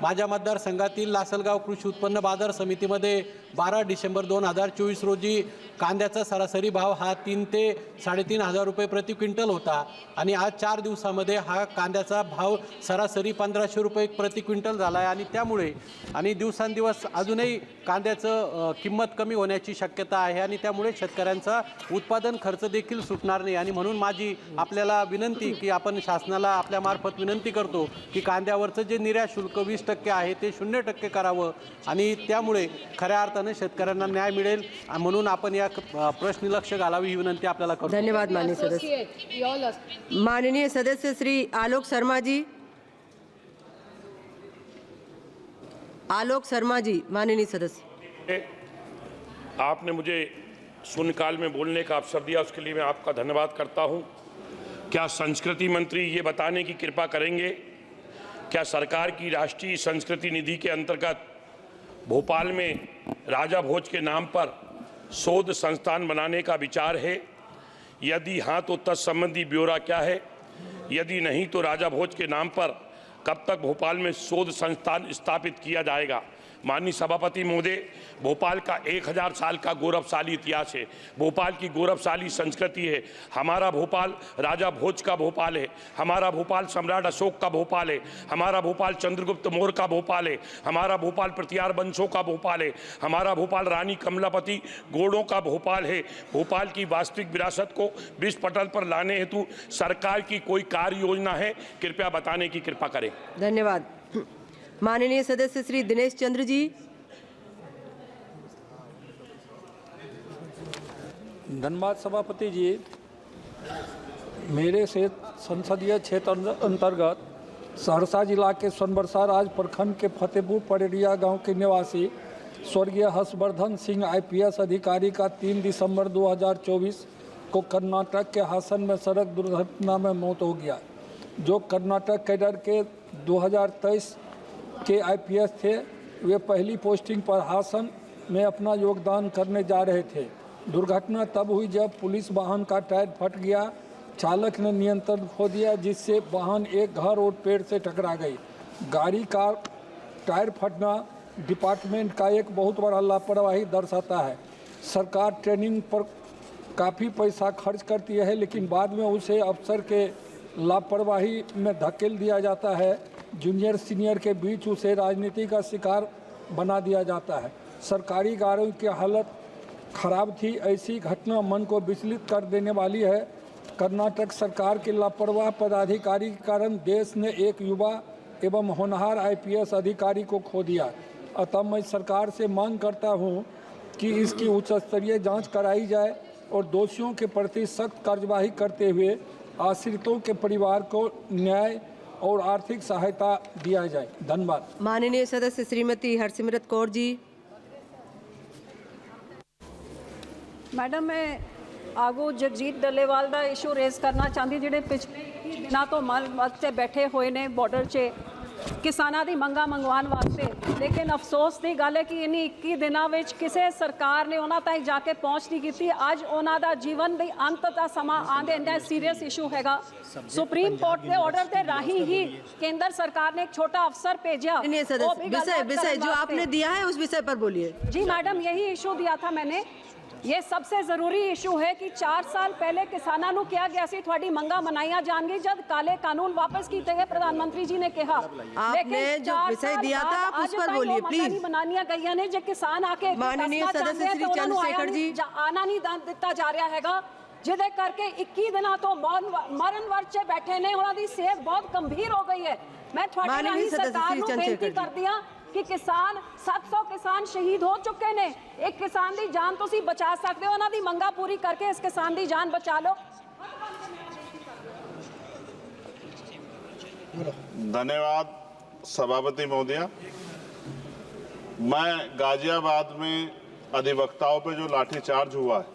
माझ्या मतदारसंघातील लासलगाव कृषी उत्पन्न बाजार समितीमध्ये 12 डिसेंबर 2024 रोजी कांद्याचा सरासरी भाव हा 3 ते 3,500 हजार रुपये प्रति क्विंटल होता आणि आज 4 दिवसामध्ये हा कांद्याचा भाव सरासरी 1,500 रुपये प्रति क्विंटल झाला आहे आणि त्यामुळे आणि दिवसांदिवस अजूनही कांद्याचं किंमत कमी होण्याची शक्यता आहे आणि त्यामुळे शेतकऱ्यांचा उत्पादन खर्च देखील सुटणार नाही आणि म्हणून माझी आपल्याला विनंती की आपण शासनाला आपल्यामार्फत विनंती करतो की कांद्यावरचं जे निर्यात शुल्क 20% आहे ते 0% करावं आणि त्यामुळे खऱ्या अर्थाने शेतकऱ्यांना न्याय मिळेल म्हणून आपण या प्रश्नी लक्ष घालावी ही विनंती आपल्याला करतो। धन्यवाद माननीय सदस्य। माननीय सदस्य श्री आलोक शर्मा जी। आलोक शर्मा जी, माननीय सदस्य। आपने मुझे शून्यकाल में बोलने का अवसर दिया, उसके लिए मैं आपका धन्यवाद करता हूं। क्या संस्कृति मंत्री ये बताने की कृपा करेंगे क्या सरकार की राष्ट्रीय संस्कृति निधि के अंतर्गत भोपाल में राजा भोज के नाम पर शोध संस्थान बनाने का विचार है? यदि हाँ तो तत्संबंधी ब्यौरा क्या है? यदि नहीं तो राजा भोज के नाम पर कब तक भोपाल में शोध संस्थान स्थापित किया जाएगा? माननीय सभापति महोदय, भोपाल का 1000 साल का गौरवशाली इतिहास है, भोपाल की गौरवशाली संस्कृति है। हमारा भोपाल राजा भोज का भोपाल है, हमारा भोपाल सम्राट अशोक का भोपाल है, हमारा भोपाल चंद्रगुप्त मौर्य का भोपाल है, हमारा भोपाल प्रतिहार वंशों का भोपाल है, हमारा भोपाल रानी कमलापति गोड़ों का भोपाल है। भोपाल की वास्तविक विरासत को विश्व पटल पर लाने हेतु सरकार की कोई कार्य योजना है? कृपया बताने की कृपा करें। धन्यवाद। माननीय सदस्य श्री दिनेश चंद्र जी। धन्यवाद सभापति जी। मेरे से संसदीय क्षेत्र अंतर्गत सहरसा जिला के सोनबरसा राज प्रखंड के फतेहपुर परेरिया गांव के निवासी स्वर्गीय हर्षवर्धन सिंह IPS अधिकारी का 3 दिसंबर 2024 को कर्नाटक के हासन में सड़क दुर्घटना में मौत हो गया। जो कर्नाटक कैडर के 2023 के IPS थे, वे पहली पोस्टिंग पर हासन में अपना योगदान करने जा रहे थे। दुर्घटना तब हुई जब पुलिस वाहन का टायर फट गया, चालक ने नियंत्रण खो दिया जिससे वाहन एक घर और पेड़ से टकरा गई। गाड़ी का टायर फटना डिपार्टमेंट का एक बहुत बड़ा लापरवाही दर्शाता है। सरकार ट्रेनिंग पर काफ़ी पैसा खर्च करती है लेकिन बाद में उसे अफसर के लापरवाही में धकेल दिया जाता है। जूनियर सीनियर के बीच उसे राजनीति का शिकार बना दिया जाता है। सरकारी गाड़ियों की हालत खराब थी। ऐसी घटना मन को विचलित कर देने वाली है। कर्नाटक सरकार के लापरवाह पदाधिकारी के कारण देश ने एक युवा एवं होनहार IPS अधिकारी को खो दिया। अतः मैं सरकार से मांग करता हूं कि इसकी उच्च स्तरीय जांच कराई जाए और दोषियों के प्रति सख्त कार्यवाही करते हुए आश्रितों के परिवार को न्याय और आर्थिक सहायता दिया जाए। धन्यवाद। माननीय सदस्य श्रीमती हरसिमरत कौर जी। मैडम, मैं आगू जगजीत डल्लेवाल का इशू रेज करना चाहती, जिहड़े पिछले दिनों तो मल वास्ते बैठे हुए ने बॉर्डर 'च किसानां दी मंगां मंगवाउण वास्ते, लेकिन अफसोस की गल है कि इन्हीं 21 दिनों में किसी सरकार ने उन्हां ताईं जाके पहुँच नहीं की। अज उन्हां दा जीवन दे अंत दा समा आंदे इंदा सीरीयस इशू हैगा। सुप्रीम कोर्ट के ऑर्डर के राही ही केंद्र सरकार ने एक छोटा अफसर भेजा। विषय जो आपने दिया है उस विषय पर बोलिए। जी मैडम, यही इशू दिया था मैंने। ये सबसे ज़रूरी इशू है कि 4 साल पहले किसानों को किया गया सी थोड़ी मंगा मनाइया जाएंगी जब काले कानून वापस किए गए, प्रधानमंत्री जी ने कहा। आपने जो विषय दिया था आप उस पर बोलिए प्लीज। मनानिया गई ने जो किसान आके माननीय सदस्य श्री चंद्रशेखर जी आना नहीं दिता जा रहा हैगा, जिदे करके 21 दिनों तो मरण वर्ग च बैठे ने, उन्होंने सेहत बहुत गंभीर हो गई है। मैं थोड़ी सरकार को बेनती करती हाँ कि किसान 700 किसान शहीद हो चुके ने। एक किसान की जान तुसी बचा सकते हो, उन्होंने मंगा पूरी करके इस किसान की जान बचा लो। धन्यवाद सभापति महोदया। मैं गाजियाबाद में अधिवक्ताओं पे जो लाठीचार्ज हुआ है,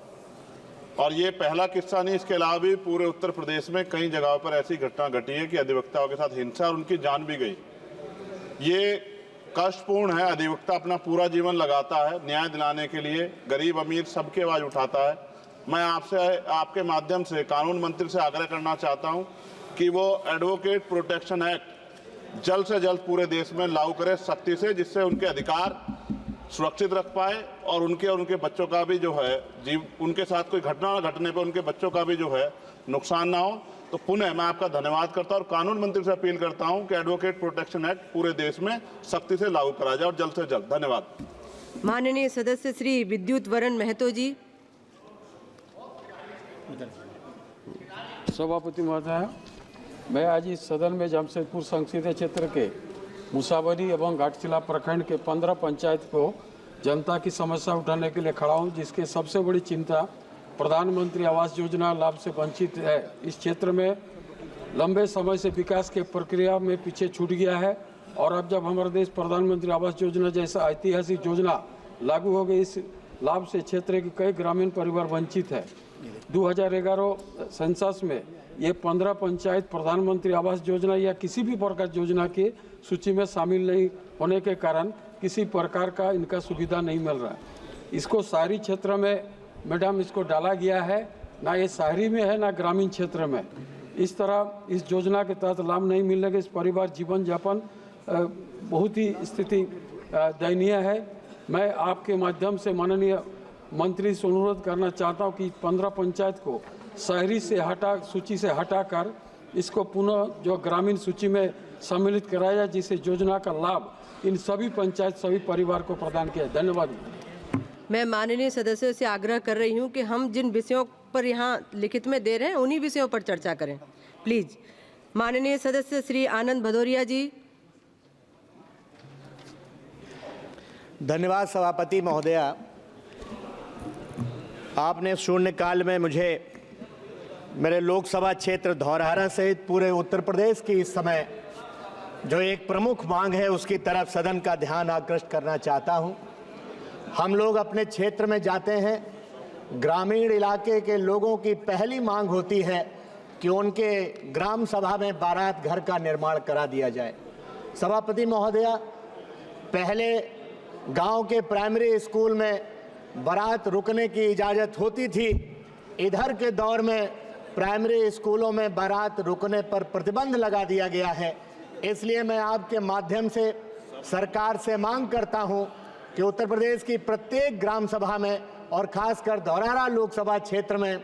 और ये पहला किस्सा नहीं, इसके अलावा भी पूरे उत्तर प्रदेश में कई जगहों पर ऐसी घटना घटी है कि अधिवक्ताओं के साथ हिंसा और उनकी जान भी गई। ये कष्टपूर्ण है। अधिवक्ता अपना पूरा जीवन लगाता है न्याय दिलाने के लिए, गरीब अमीर सबकी आवाज़ उठाता है। मैं आपसे आपके माध्यम से कानून मंत्री से आग्रह करना चाहता हूं कि वो एडवोकेट प्रोटेक्शन एक्ट जल्द से जल्द पूरे देश में लागू करें सख्ती से, जिससे उनके अधिकार सुरक्षित रख पाए और उनके बच्चों का भी जो है उनके साथ कोई घटना न घटने पर उनके बच्चों का भी जो है नुकसान ना हो। तो पुनः मैं आपका धन्यवाद करता हूं और कानून मंत्री से अपील करता हूं कि एडवोकेट प्रोटेक्शन एक्ट पूरे देश में सख्ती से लागू करा जाए और जल्द से जल्द। धन्यवाद। माननीय सदस्य श्री विद्युत वरण महतो जी। सभापति महोदय, मैं आज इस सदन में जमशेदपुर संसदीय क्षेत्र के मुसाबरी एवं घाटशिला प्रखंड के 15 पंचायत को जनता की समस्या उठाने के लिए खड़ा हूं, जिसके सबसे बड़ी चिंता प्रधानमंत्री आवास योजना लाभ से वंचित है। इस क्षेत्र में लंबे समय से विकास के प्रक्रिया में पीछे छूट गया है और अब जब हमारा देश प्रधानमंत्री आवास योजना जैसा ऐतिहासिक योजना लागू हो गई, इस लाभ से क्षेत्र के कई ग्रामीण परिवार वंचित है। 2011 सेंसस में ये 15 पंचायत प्रधानमंत्री आवास योजना या किसी भी प्रकार योजना की सूची में शामिल नहीं होने के कारण किसी प्रकार का इनका सुविधा नहीं मिल रहा है। इसको शहरी क्षेत्र में मैडम इसको डाला गया है, ना ये शहरी में है ना ग्रामीण क्षेत्र में। इस तरह इस योजना के तहत लाभ नहीं मिलने के इस परिवार जीवन यापन बहुत ही स्थिति दयनीय है। मैं आपके माध्यम से माननीय मंत्री से अनुरोध करना चाहता हूं कि 15 पंचायत को शहरी से सूची से हटाकर इसको पुनः जो ग्रामीण सूची में सम्मिलित कराया जाए, जिससे योजना का लाभ इन सभी पंचायत सभी परिवार को प्रदान किया। धन्यवाद। मैं माननीय सदस्यों से आग्रह कर रही हूं कि हम जिन विषयों पर यहाँ लिखित में दे रहे हैं उन्हीं विषयों पर चर्चा करें, प्लीज। माननीय सदस्य श्री आनंद भदौरिया जी। धन्यवाद सभापति महोदया। आपने शून्यकाल में मुझे मेरे लोकसभा क्षेत्र धौरहरा सहित पूरे उत्तर प्रदेश की इस समय जो एक प्रमुख मांग है उसकी तरफ सदन का ध्यान आकृष्ट करना चाहता हूं। हम लोग अपने क्षेत्र में जाते हैं, ग्रामीण इलाके के लोगों की पहली मांग होती है कि उनके ग्राम सभा में बारात घर का निर्माण करा दिया जाए। सभापति महोदया, पहले गांव के प्राइमरी स्कूल में बारात रुकने की इजाज़त होती थी। इधर के दौर में प्राइमरी स्कूलों में बारात रुकने पर प्रतिबंध लगा दिया गया है। इसलिए मैं आपके माध्यम से सरकार से मांग करता हूं कि उत्तर प्रदेश की प्रत्येक ग्राम सभा में और खासकर धौरहरा लोकसभा क्षेत्र में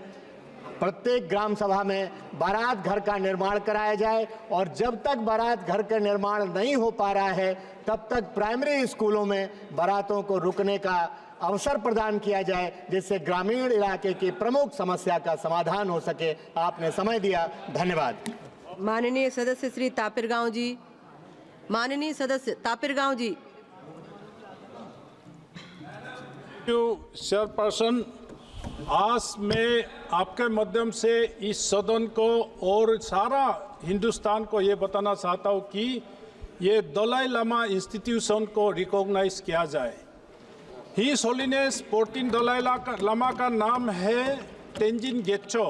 प्रत्येक ग्राम सभा में बारात घर का निर्माण कराया जाए और जब तक बारात घर का निर्माण नहीं हो पा रहा है तब तक प्राइमरी स्कूलों में बारातों को रुकने का अवसर प्रदान किया जाए, जिससे ग्रामीण इलाके की प्रमुख समस्या का समाधान हो सके। आपने समय दिया, धन्यवाद। माननीय सदस्य श्री तापिरगांव जी। माननीय सदस्य तापिरगांव जी। चेयरपर्सन, आज मैं आपके माध्यम से इस सदन को और सारा हिंदुस्तान को ये बताना चाहता हूँ कि ये दलाई लामा इंस्टीट्यूशन को रिकॉग्नाइज किया जाए। हिज होलीनेस 14 दलाई लामा का नाम है तेंजिन गेचो।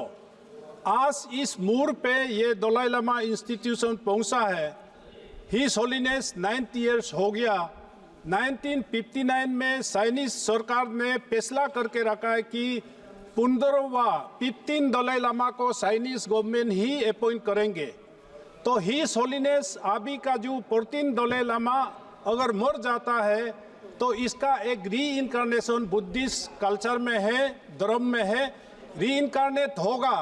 आज इस मोड़ पे ये दलाई लामा इंस्टीट्यूशन पहुंचा है। हिज होलीनेस 90 ईयर्स हो गया। 1959 में चाइनीज सरकार ने फैसला करके रखा है कि 15 दलाई लामा को चाइनीज गवर्नमेंट ही अपॉइंट करेंगे। तो हिज होलीनेस अभी का जो 14 दलाई लामा अगर मर जाता है तो इसका एक री इनकारनेशन बुद्धिस्ट कल्चर में है, धर्म में है, री इनकारनेट होगा।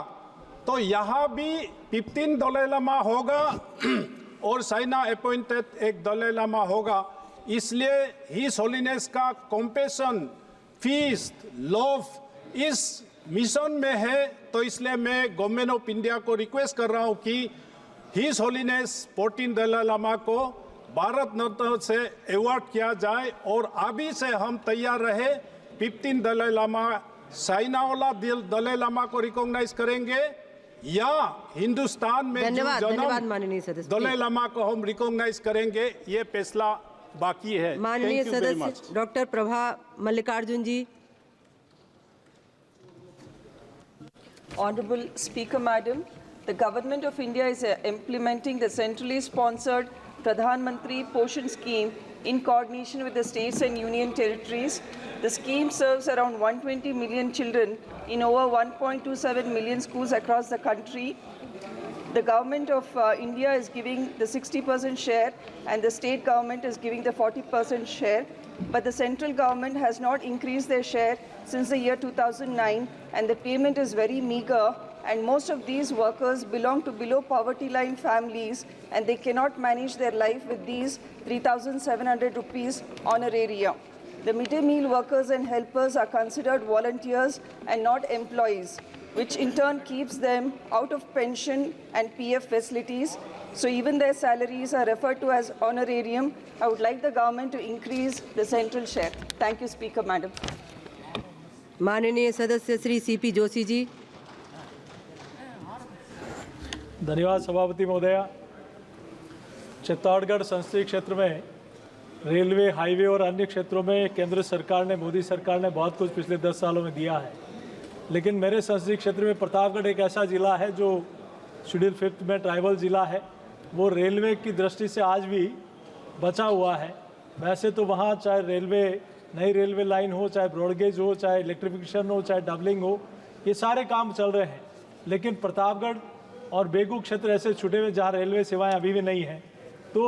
तो यहाँ भी 15 दलाई लामा होगा और चाइना अपॉइंटेड एक दलाई लामा होगा। इसलिए हिज होलीनेस का कंपैशन, फीस्ट, लव इस मिशन में है। तो इसलिए मैं गवर्नमेंट ऑफ इंडिया को रिक्वेस्ट कर रहा हूँ कि हिज होलीनेस 14 दलाई लामा को भारत रत्न से अवार्ड किया जाए और अभी से हम तैयार रहे। 15 दलाई लामा चाइना वाला दलाई लामा को रिकॉग्नाइज करेंगे या हिंदुस्तान में दलाई लामा को हम रिकॉग्नाइज करेंगे, ये फैसला बाकी है। माननीय सदस्य doctor Prabha Mallikarjun ji. Honorable Speaker, Madam, the Government of India is implementing the centrally sponsored Pradhan Mantri Poshan Scheme in coordination with the states and union territories. The scheme serves around 120 million children in over 1.27 million schools across the country. The government of India is giving the 60% share and the state government is giving the 40% share. But the central government has not increased their share since the year 2009 and the payment is very meager, and most of these workers belong to below poverty line families and they cannot manage their life with these 3,700 rupees honorarium. The midday meal workers and helpers are considered volunteers and not employees, which in turn keeps them out of pension and PF facilities. So even their salaries are referred to as honorarium. I would like the government to increase the central share. Thank you, Speaker, Madam. माननीय सदस्य Shri CP Joshi ji. धन्यवाद सभापति महोदया। चित्तौड़गढ़ संसदीय क्षेत्र में railway, highway और अन्य क्षेत्रों में केंद्र सरकार ने, मोदी सरकार ने बहुत कुछ पिछले 10 सालों में दिया है, लेकिन मेरे संसदीय क्षेत्र में प्रतापगढ़ एक ऐसा ज़िला है जो शेड्यूल 5 में ट्राइबल ज़िला है। वो रेलवे की दृष्टि से आज भी बचा हुआ है। वैसे तो वहाँ चाहे रेलवे, नई रेलवे लाइन हो, चाहे ब्रॉडगेज हो, चाहे इलेक्ट्रिफिकेशन हो, चाहे डबलिंग हो, ये सारे काम चल रहे हैं, लेकिन प्रतापगढ़ और बेगू क्षेत्र ऐसे छूटे हुए जहाँ रेलवे सेवाएं अभी भी नहीं हैं। तो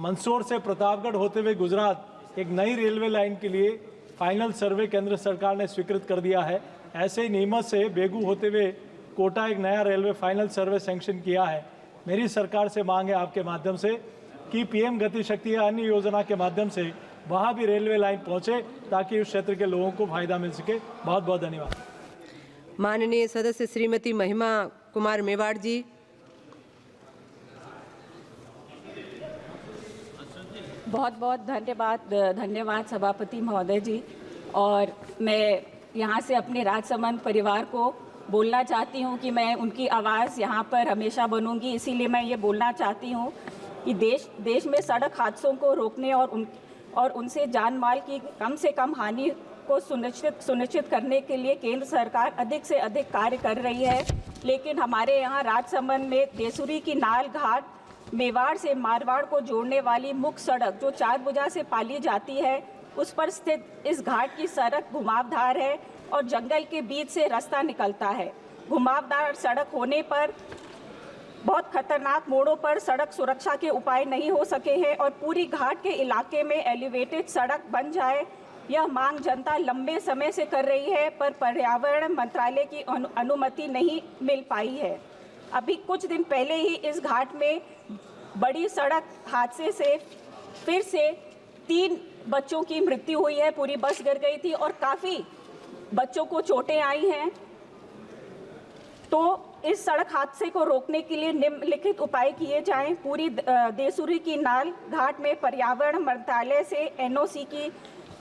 मंदसौर से प्रतापगढ़ होते हुए गुजरात एक नई रेलवे लाइन के लिए फाइनल सर्वे केंद्र सरकार ने स्वीकृत कर दिया है। ऐसे ही नीमच से बेगू होते हुए कोटा एक नया रेलवे फाइनल सर्वे सैंक्शन किया है। मेरी सरकार से मांग है आपके माध्यम से कि PM गति शक्ति या अन्य योजना के माध्यम से वहाँ भी रेलवे लाइन पहुँचे ताकि उस क्षेत्र के लोगों को फायदा मिल सके। बहुत बहुत धन्यवाद। माननीय सदस्य श्रीमती महिमा कुमार मेवाड़ जी। बहुत बहुत धन्यवाद सभापति महोदय जी। और मैं यहाँ से अपने राजसमंद परिवार को बोलना चाहती हूँ कि मैं उनकी आवाज़ यहाँ पर हमेशा बनूँगी। इसीलिए मैं ये बोलना चाहती हूँ कि देश में सड़क हादसों को रोकने और उनसे जान माल की कम से कम हानि को सुनिश्चित करने के लिए केंद्र सरकार अधिक से अधिक कार्य कर रही है। लेकिन हमारे यहाँ राजसमंद में देसुरी की नाल घाट, मेवाड़ से मारवाड़ को जोड़ने वाली मुख्य सड़क जो 4 भुजा से पाली जाती है, उस पर स्थित इस घाट की सड़क घुमावदार है और जंगल के बीच से रास्ता निकलता है। घुमावदार सड़क होने पर बहुत खतरनाक मोड़ों पर सड़क सुरक्षा के उपाय नहीं हो सके हैं और पूरी घाट के इलाके में एलिवेटेड सड़क बन जाए, यह मांग जनता लंबे समय से कर रही है, पर पर्यावरण मंत्रालय की अनुमति नहीं मिल पाई है। अभी कुछ दिन पहले ही इस घाट में बड़ी सड़क हादसे से फिर से 3 बच्चों की मृत्यु हुई है। पूरी बस गिर गई थी और काफ़ी बच्चों को चोटें आई हैं। तो इस सड़क हादसे को रोकने के लिए निम्नलिखित उपाय किए जाएं। पूरी देसुरी की नाल घाट में पर्यावरण मंत्रालय से NOC की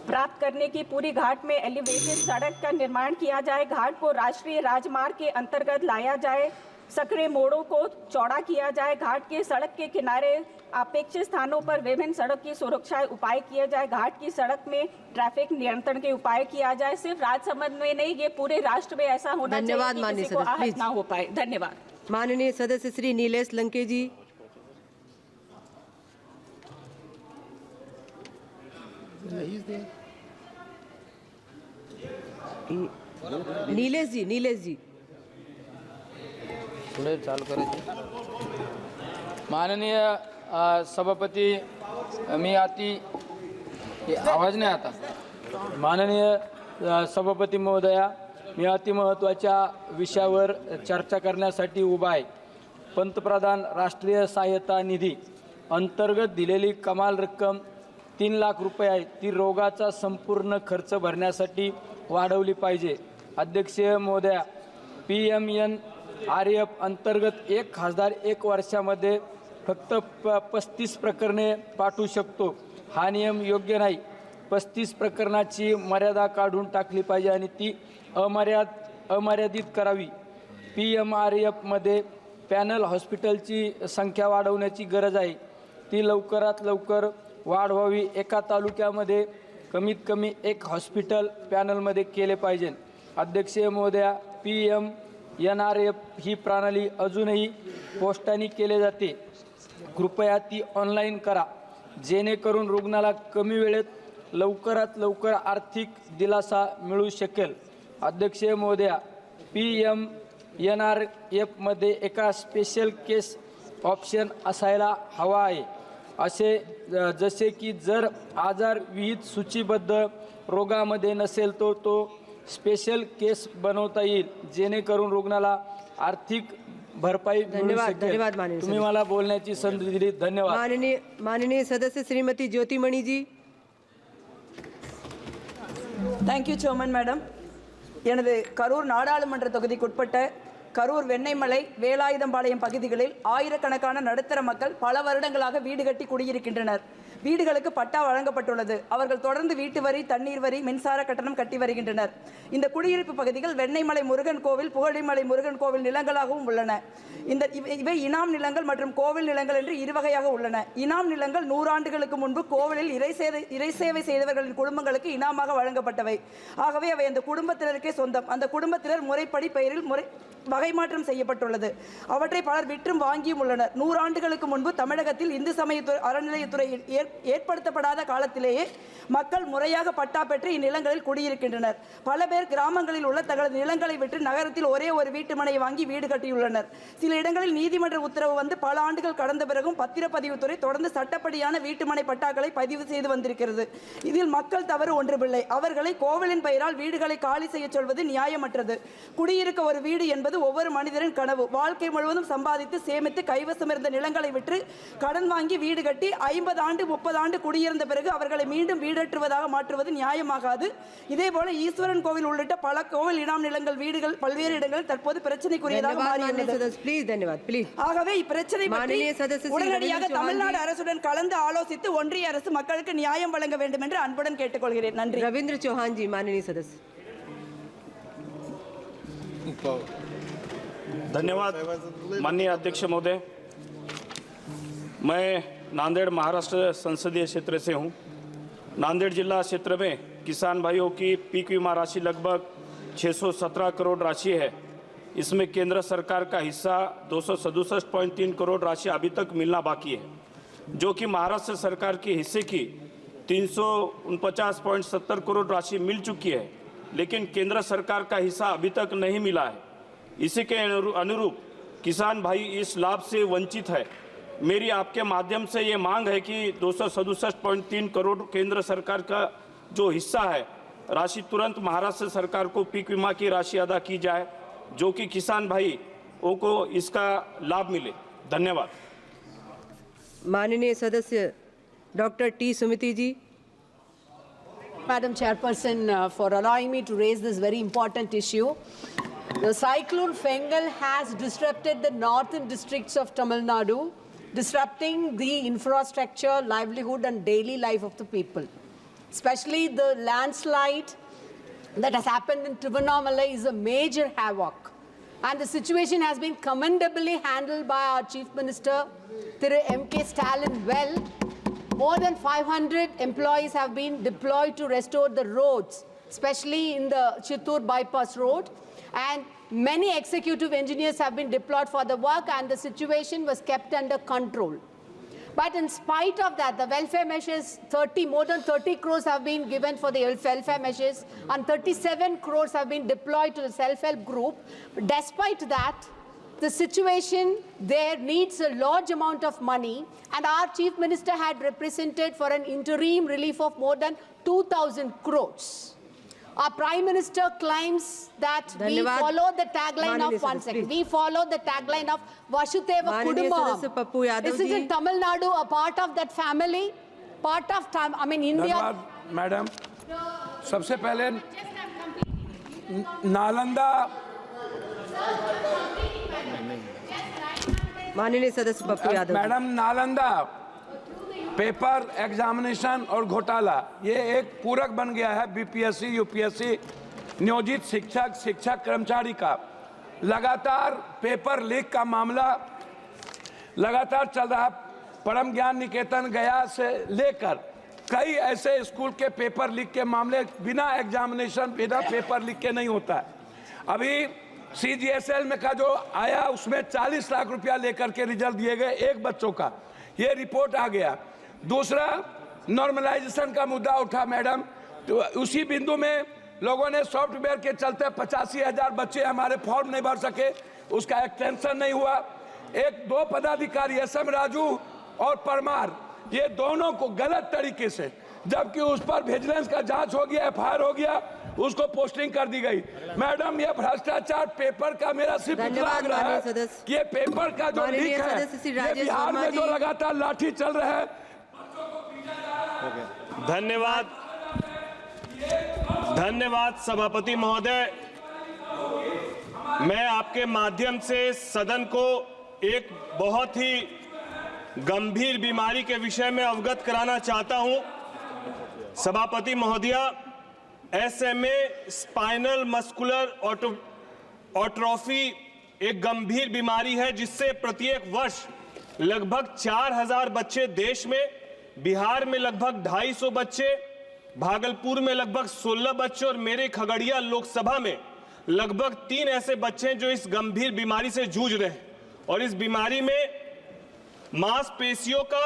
प्राप्त करने की पूरी घाट में एलिवेटेड सड़क का निर्माण किया जाए। घाट को राष्ट्रीय राजमार्ग के अंतर्गत लाया जाए। सकरे मोड़ों को चौड़ा किया जाए। घाट के सड़क के किनारे अपेक्षित स्थानों पर विभिन्न सड़क की सुरक्षा उपाय किया जाए। घाट की सड़क में ट्रैफिक नियंत्रण के उपाय किया जाए। सिर्फ राजसमंद में नहीं, ये पूरे राष्ट्र में ऐसा होना चाहिए कि किसी को आहत ना हो पाए। धन्यवाद। माननीय सदस्य श्री नीलेश लंके जी। नीलेश जी चालू करें। माननीय सभापति, मी आती आवाज नाही आता। माननीय सभापती महोदया, मी अति महत्त्वाच्या विषयावर चर्चा करण्यासाठी उभा आहे। पंतप्रधान राष्ट्रीय सहायता निधी अंतर्गत दिलेली कमाल रक्कम 3 लाख रुपये आहे, ती रोगाचा संपूर्ण खर्च भरण्यासाठी वाढवली पाहिजे। अध्यक्षीय महोदया, PMNRF अंतर्गत एक खासदार 1 वर्षामध्ये फक्त 35 प्रकरणे पाठवू शकतो। हा नियम योग्य नाही। 35 प्रकरणाची मर्यादा काढून टाकली पाहिजे आणि ती अमर्यादित करावी। PMRF मध्ये पॅनल हॉस्पिटलची संख्या वाढवण्याची गरज आहे, ती लवकरात लवकर वाढवावी। एका तालुक्यामध्ये कमीत कमी 1 हॉस्पिटल पॅनलमध्ये केले पाहिजे। अध्यक्षीय महोदया, PMNRF ही प्रणाली अजूनही पोस्टाने केले जाते, कृपया ती ऑनलाईन करा, जेणेकरून रुग्णाला कमी वेळेत लवकरात लवकर आर्थिक दिलासा मिळू शकेल। अध्यक्षीय महोदया, NRF-मध्ये एका स्पेशल केस ऑप्शन असायला हवा आहे. असे जसे की जर आजार विहित सूचीबद्ध रोगामध्ये नसेल तो स्पेशल केस बनवता येईल, जेणेकरून रुग्णाला आर्थिक भरपाई मिळू शकेल. धन्यवाद माननीय तुम्ही मला बोलण्याची संधी दिली. धन्यवाद. माननीय सदस्य Shrimati Jothimani ji. Thank you chairman madam. எனது கரூர் நாடாளுமன்ற தொகுதிக்குட்பட்ட கரூர் வெண்ணெய்மலை வேலாயுதம்பாளையம் பகுதிகளில் ஆயிரக்கணக்கான நடுத்தர மக்கள் பல வருடங்களாக வீடு கட்டி குடியிருக்கின்றனர். வீடுகளுக்கு பட்டா வழங்கப்பட்டுள்ளது. அவர்கள் தொடர்ந்து வீட்டு வரி, தண்ணீர் வரி, மின்சார கட்டணம் கட்டி வருகின்றனர். இந்த குடியிருப்பு பகுதிகள் வெண்ணெய்மலை முருகன் கோவில், புகழிமலை முருகன் கோவில் நிலங்களாகவும் உள்ளன. இவை இனாம் நிலங்கள் மற்றும் கோவில் நிலங்கள் என்று இருவகையாக உள்ளன. இனாம் நிலங்கள் 100 ஆண்டுகளுக்கு முன்பு கோவிலில் இறை சேவை செய்தவர்களின் குடும்பங்களுக்கு இனாமாக வழங்கப்பட்டவை. ஆகவே அவை அந்த குடும்பத்தினருக்கே சொந்தம். அந்த குடும்பத்தினர் முறைப்படி பெயரில் வகை மாற்றம் செய்யப்பட்டுள்ளது. அவற்றை பலர் விற்றும் வாங்கியும் உள்ளனர். 100 ஆண்டுகளுக்கு முன்பு தமிழகத்தில் இந்து சமய அறநிலையத்துறை ஏற்படுத்தப்படாத காலத்திலேயே மக்கள் முறையாக பட்டா பெற்று இந்நிலங்களில் குடியிருக்கின்றனர். பல பேர் கிராமங்களில் உள்ள தங்களது நிலங்களை விட்டு நகரத்தில் ஒரே ஒரு வீட்டு மனையை வாங்கி வீடு கட்டியுள்ளனர். சில இடங்களில் நீதிமன்ற உத்தரவு வந்து பல ஆண்டுகள் கடந்த பிறகும் பத்திரப்பதிவுத்துறை தொடர்ந்து சட்டப்படியான வீட்டுமனை பட்டாக்களை பதிவு செய்து வந்திருக்கிறது. இதில் மக்கள் தவறு ஒன்றுமில்லை. அவர்களை கோவிலின் பெயரால் வீடுகளை காலி செய்ய சொல்வது நியாயமற்றது. குடியிருக்க ஒரு வீடு என்பது ஒவ்வொரு மனிதரின் கனவு. வாழ்க்கை முழுவதும் சம்பாதித்து சேமித்து கைவசம் இருந்த நிலங்களை விற்று கடன் வாங்கி வீடு கட்டி 50 ஆண்டு 30 ஆண்டு குடியிருந்த பிறகு அவர்களை மீண்டும் வீடற்றுவதாக மாற்றுவது நியாயமாகாது. இதேபோல ஈஸ்வரன் கோவில் உள்ளிட்ட பல கோவில் இனாம் நிலங்கள், வீடுகள் பல்வேறு இடங்களில் தற்போது பிரச்சனைக்குரியதாக மாறியுள்ளது. ஆகவே இப்பிரச்சனை உடனடியாக தமிழ்நாடு அரசுடன் கலந்து ஆலோசித்து ஒன்றிய அரசு மக்களுக்கு நியாயம் வழங்க வேண்டும் என்று அன்புடன் கேட்டுக்கொள்கிறேன். நன்றி. रविंद्र चौहान जी, माननीय सदस्य. धन्यवाद माननीय अध्यक्ष महोदय. मैं नांदेड़ महाराष्ट्र संसदीय क्षेत्र से हूं. नांदेड़ जिला क्षेत्र में किसान भाइयों की पीक बीमा राशि लगभग 617 करोड़ राशि है. इसमें केंद्र सरकार का हिस्सा 267.3 करोड़ राशि अभी तक मिलना बाकी है, जो कि महाराष्ट्र सरकार के हिस्से की 349.70 करोड़ राशि मिल चुकी है, लेकिन केंद्र सरकार का हिस्सा अभी तक नहीं मिला है. इसी के अनुरूप किसान भाई इस लाभ से वंचित है. मेरी आपके माध्यम से ये मांग है कि 267.3 करोड़ केंद्र सरकार का जो हिस्सा है राशि तुरंत महाराष्ट्र सरकार को पीक बीमा की राशि अदा की जाए, जो कि किसान भाई को इसका लाभ मिले. धन्यवाद. माननीय सदस्य doctor T Sumathy ji. Madam Chairperson, for allowing me to raise this very important issue. The cyclone Fengal has disrupted the northern districts of Tamil Nadu, disrupting the infrastructure, livelihood and daily life of the people. Especially the landslide that has happened in Tiruvannamalai is a major havoc. And the situation has been commendably handled by our Chief Minister, Thiru M.K. Stalin well. More than 500 employees have been deployed to restore the roads, especially in the Chittoor bypass road. And many executive engineers have been deployed for the work, and the situation was kept under control. But in spite of that, the welfare measures, more than 30 crores have been given for the welfare measures, and 37 crores have been deployed to the self-help group. Despite that, the situation there needs a large amount of money, and our Chief Minister had represented for an interim relief of more than 2,000 crores. Our Prime Minister claims that we follow the tagline of we follow the tagline of Vasudhaiva Kudambakam. This is in Tamil Nadu, a part of that family, part of India. Madam, सबसे पहले नालंदा माननीय सदस्य Pappu Yadav. Madam, Nalanda paper examination और घोटाला ये एक पूरक बन गया है बीपीएससी यूपीएससी नियोजित शिक्षक कर्मचारी का. लगातार पेपर लीक का मामला लगातार चल रहा. परम ज्ञान निकेतन गया से लेकर कई ऐसे स्कूल के पेपर लीक के मामले बिना एग्जामिनेशन बिना पेपर लीक के नहीं होता है. अभी CGSL में का जो आया उसमें 40 लाख रुपया लेकर के रिजल्ट दिए गए एक बच्चों का, ये रिपोर्ट आ गया. दूसरा नॉर्मलाइजेशन का मुद्दा उठा मैडम, तो उसी बिंदु में लोगों ने सॉफ्टवेयर के चलते 85,000 बच्चे हमारे फॉर्म नहीं भर सके. उसका एक्सटेंशन नहीं हुआ। एक दो पदाधिकारी SM राजू और परमार, ये दोनों को गलत तरीके से, जबकि उस पर विजिलेंस का जांच हो गया, FIR हो गया, उसको पोस्टिंग कर दी गई। मैडम, ये भ्रष्टाचार पेपर का मेरा सिर्फ लग रहा है कि ये पेपर का जो लीक है, ये बिहार में जो लगातार लाठी चल रहा है। धन्यवाद, धन्यवाद सभापति महोदय। मैं आपके माध्यम से सदन को एक बहुत ही गंभीर बीमारी के विषय में अवगत कराना चाहता हूं। सभापति महोदया, SMA स्पाइनल मस्कुलर ऑट्रोफी एक गंभीर बीमारी है जिससे प्रत्येक वर्ष लगभग 4000 बच्चे देश में, बिहार में लगभग 250 बच्चे, भागलपुर में लगभग 16 बच्चे और मेरे खगड़िया लोकसभा में लगभग 3 ऐसे बच्चे हैं जो इस गंभीर बीमारी से जूझ रहे हैं। और इस बीमारी में मांसपेशियों का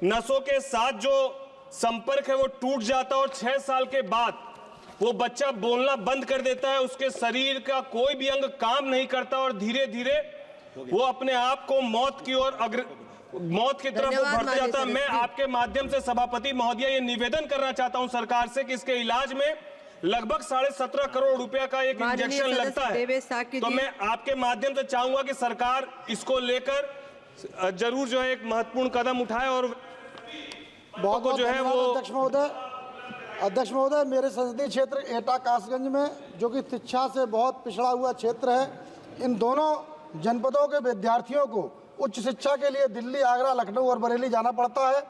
नसों के साथ जो संपर्क है वो टूट जाता है और 6 साल के बाद वो बच्चा बोलना बंद कर देता है। उसके शरीर का कोई भी अंग काम नहीं करता और धीरे धीरे वो अपने आप को मौत की तरफ वो बढ़ता जाता है। मैं आपके माध्यम से सभापति महोदय ये निवेदन करना चाहता हूं सरकार से कि इसके इलाज में लगभग 17.5 करोड़ रुपया का एक इंजेक्शन लगता है। तो मैं आपके माध्यम से चाहूंगा कि सरकार इसको लेकर जरूर जो है एक महत्वपूर्ण कदम उठाए और बहुत जो है वो। अध्यक्ष महोदय, मेरे संसदीय क्षेत्र एटा कासगंज में, जो कि शिक्षा से बहुत पिछड़ा हुआ क्षेत्र है, इन दोनों जनपदों के विद्यार्थियों को उच्च शिक्षा के लिए दिल्ली, आगरा, लखनऊ और बरेली जाना पड़ता है।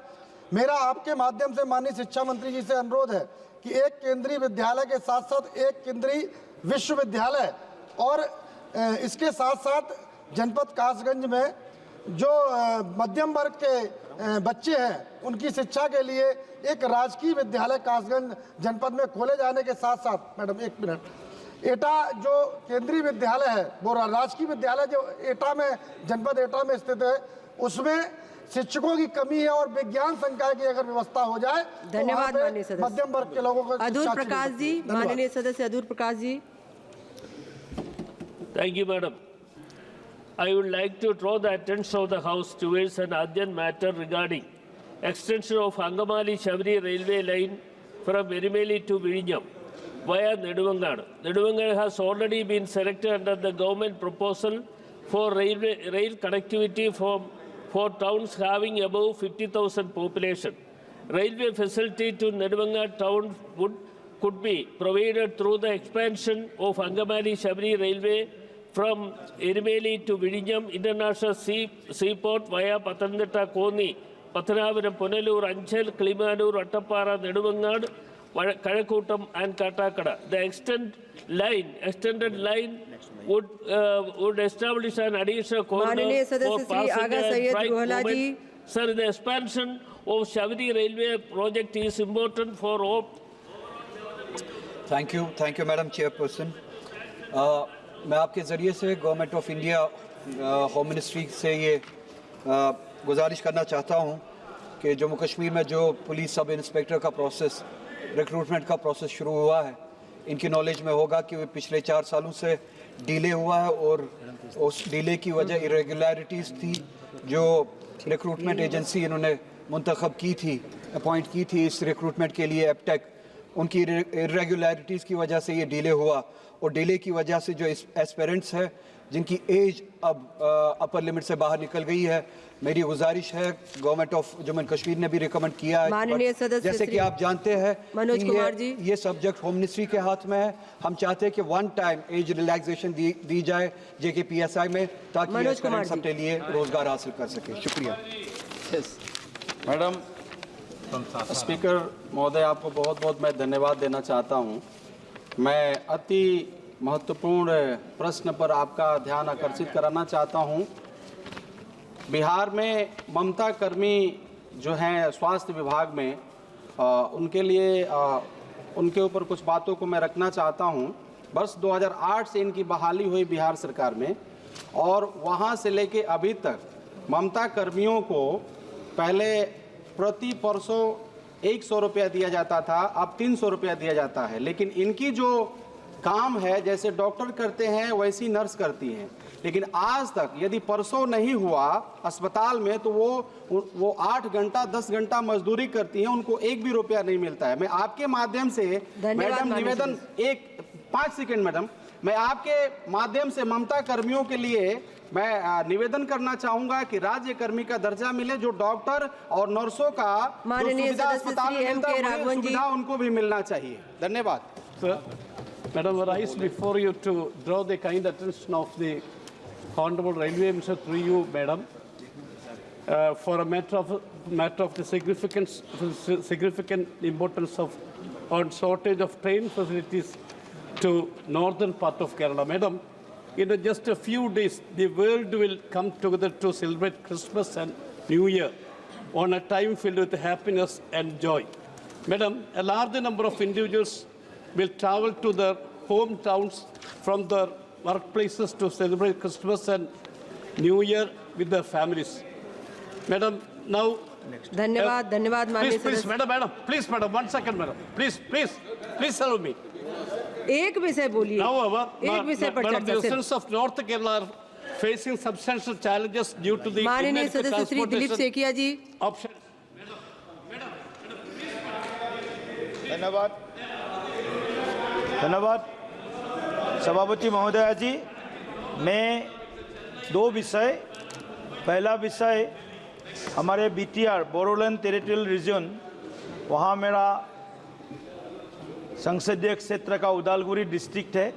मेरा आपके माध्यम से माननीय शिक्षा मंत्री जी से अनुरोध है कि एक केंद्रीय विद्यालय के साथ साथ एक केंद्रीय विश्वविद्यालय और इसके साथ साथ जनपद कासगंज में जो मध्यम वर्ग के बच्चे हैं उनकी शिक्षा के लिए एक राजकीय विद्यालय कासगंज जनपद में खोले जाने के साथ साथ, मैडम एक मिनट, एटा जो केंद्रीय विद्यालय है वो राजकीय विद्यालय जो एटा में, जनपद एटा में स्थित है, उसमें शिक्षकों की कमी है और विज्ञान संकाय की अगर व्यवस्था हो जाए। धन्यवाद माननीय सदस्य। मध्यम वर्ग के लोगों को अदूर प्रकाश जी, माननीय सदस्य Adoor Prakash ji. Thank you, madam. I would like to draw the attention of the House towards an urgent matter regarding extension of Angamali Shabri railway line from Erimeli to Vizhinjam via Nedumangad. Nedumangad has already been selected under the government proposal for rail connectivity for towns having above 50,000 population. Railway facility to Nedumangad town could be provided through the expansion of Angamali Shabri railway from Erimeli to Vizhinjam International Seaport via Pathanamthitta, Konni, Pathanabhiram, Punalur, Anchal, Kilimanur, Attapara, Nedumangad, Kazhakottam and Katakada. The extended line would establish an additional corridor for passenger and freight movement. Sir, the expansion of Shabri railway project is important for all. Thank you, Madam Chairperson. मैं आपके ज़रिए से government of India home ministry से ये गुजारिश करना चाहता हूँ कि जम्मू कश्मीर में जो पुलिस सब इंस्पेक्टर का प्रोसेस, रिक्रूटमेंट का प्रोसेस शुरू हुआ है, इनकी नॉलेज में होगा कि वो पिछले 4 सालों से डिले हुआ है और उस डिले की वजह इरेगुलरिटीज़ थी जो रिक्रूटमेंट एजेंसी इन्होंने मुंतखब की थी, अपॉइंट की थी इस रिक्रूटमेंट के लिए, एपटेक, उनकी इरेगुलरिटीज़ की वजह से ये डिले हुआ और डिले की वजह से जो एस्पिरेंट्स हैं जिनकी एज अब अपर लिमिट से बाहर निकल गई है, मेरी गुजारिश है, government of Jammu and Kashmir ने भी रिकमेंड किया है, जैसे कि आप जानते हैं ये सब्जेक्ट होम मिनिस्ट्री के हाथ में है। हम चाहते हैं कि 1 टाइम एज रिलैक्सेशन दी जाए JKPSI में ताकि एस्पिरेंट्स अपने लिए रोजगार हासिल कर सके। शुक्रिया। मैडम स्पीकर महोदय, आपको बहुत बहुत मैं धन्यवाद देना चाहता हूं। मैं अति महत्वपूर्ण प्रश्न पर आपका ध्यान आकर्षित कराना चाहता हूं। बिहार में ममता कर्मी जो हैं स्वास्थ्य विभाग में, उनके लिए उनके ऊपर कुछ बातों को मैं रखना चाहता हूं। वर्ष 2008 से इनकी बहाली हुई बिहार सरकार में और वहां से लेके अभी तक ममता कर्मियों को पहले प्रति परसों 100 रुपया दिया जाता था, अब 300 रुपया दिया जाता है। लेकिन इनकी जो काम है जैसे डॉक्टर करते हैं वैसी नर्स करती हैं, लेकिन आज तक यदि परसों नहीं हुआ अस्पताल में तो वो 8 घंटा 10 घंटा मजदूरी करती हैं, उनको 1 भी रुपया नहीं मिलता है। मैं आपके माध्यम से मैडम निवेदन 5 सेकंड मैडम, मैं आपके माध्यम से ममता कर्मियों के लिए मैं निवेदन करना चाहूंगा कि राज्य कर्मी का दर्जा मिले, जो डॉक्टर और नर्सों का माननीय अस्पताल में मिलता है वही सुविधा उनको भी मिलना चाहिए। धन्यवाद। Sir, Madam, I rise before you to draw the kind attention of the Honorable Railway Minister through you, Madam, for a matter of the significant importance of on shortage of train facilities to northern part of Kerala. Madam, in just a few days, the world will come together to celebrate Christmas and New Year on a time filled with happiness and joy. Madam, a large number of individuals will travel to their hometowns from their workplaces to celebrate Christmas and New Year with their families. Madam, now... धन्यवाद माननीय Please, madam, please, madam, 1 second, madam. Please allow me. एक विषय बोलिए, एक विषय पर Madam, the चर्चा residents of North Kerala are facing substantial challenges due to the माननीय सदस्य श्री दिलीप सेकिया जी। option. धन्यवाद सभापति महोदया जी। मैं 2 विषय, पहला विषय हमारे BTR बोरोलैंड टेरिटोरियल रीजन, वहाँ मेरा संसदीय क्षेत्र का उदालगुरी डिस्ट्रिक्ट है,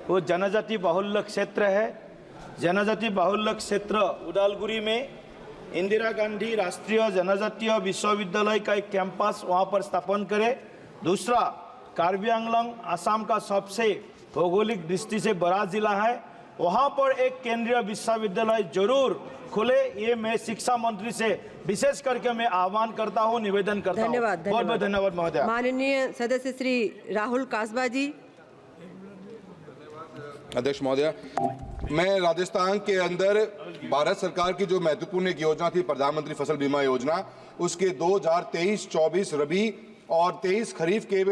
वो जनजाति बाहुल्य क्षेत्र है। जनजाति बाहुल्य क्षेत्र उदालगुरी में इंदिरा गांधी राष्ट्रीय जनजातीय विश्वविद्यालय का एक कैंपस वहाँ पर स्थापन करे। दूसरा, कार्बी आंगलंग आसाम का सबसे भौगोलिक दृष्टि से बड़ा जिला है, वहाँ पर एक केंद्रीय विश्वविद्यालय जरूर खुले। ये मैं शिक्षा मंत्री से विशेष करके मैं आह्वान करता हूँ, निवेदन करता हूँ। धन्यवाद। बहुत बहुत धन्यवाद महोदय। माननीय सदस्य श्री राहुल कासबा जी। अध्यक्ष महोदय, मैं राजस्थान के अंदर भारत सरकार की जो महत्वपूर्ण एक योजना थी प्रधानमंत्री फसल बीमा योजना, उसके 2023-24 रबी और 23 खरीफ के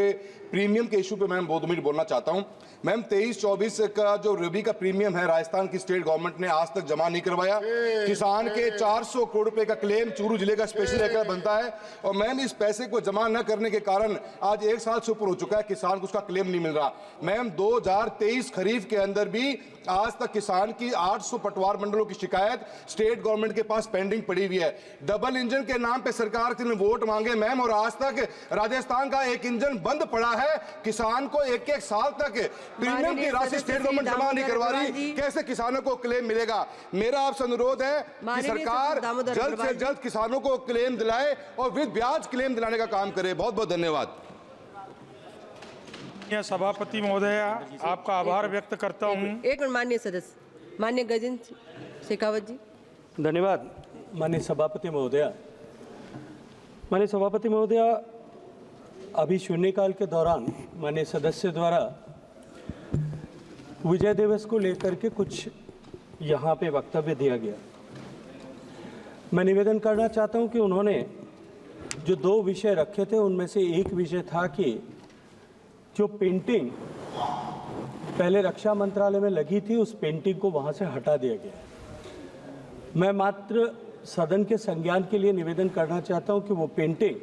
प्रीमियम के इशू पे मैं 2 मिनट बोलना चाहता हूं। मैम, 23-24 का जो रबी का प्रीमियम है, राजस्थान की स्टेट गवर्नमेंट ने आज तक जमा नहीं करवाया। किसान के 400 करोड़ रुपए का क्लेम चूरू जिले का स्पेशल एकड़ बनता है, और मैम इस पैसे को जमा न करने के कारण आज 1 साल से ऊपर हो चुका है, किसान को उसका क्लेम नहीं मिल रहा। मैम, 2023 खरीफ के अंदर भी आज तक किसान की 800 पटवार मंडलों की शिकायत स्टेट गवर्नमेंट के पास पेंडिंग पड़ी हुई है। डबल इंजन के नाम पे सरकार से वोट मांगे मैम, और आज तक राजस्थान का एक इंजन बंद पड़ा है। किसान को 1-1 साल तक प्रीमियम की राशि स्टेट गवर्नमेंट जमा नहीं करवा रही, कैसे किसानों को क्लेम मिलेगा? मेरा आपसे अनुरोध है कि सरकार जल्द से जल्द किसानों को क्लेम दिलाए और विद ब्याज क्लेम दिलाने का काम करे। बहुत बहुत धन्यवाद। सभापति महोदय, आपका आभार व्यक्त करता हूं। एक मिनट माननीय सदस्य, माननीय गजेंद्र शेखावत जी। धन्यवाद माननीय सभापति महोदया। माननीय सभापति महोदया, अभी शून्यकाल के दौरान माननीय सदस्य द्वारा विजय दिवस को लेकर के कुछ यहाँ पे वक्तव्य दिया गया। मैं निवेदन करना चाहता हूँ कि उन्होंने जो 2 विषय रखे थे उनमें से एक विषय था कि जो पेंटिंग पहले रक्षा मंत्रालय में लगी थी, उस पेंटिंग को वहाँ से हटा दिया गया। मैं मात्र सदन के संज्ञान के लिए निवेदन करना चाहता हूँ कि वो पेंटिंग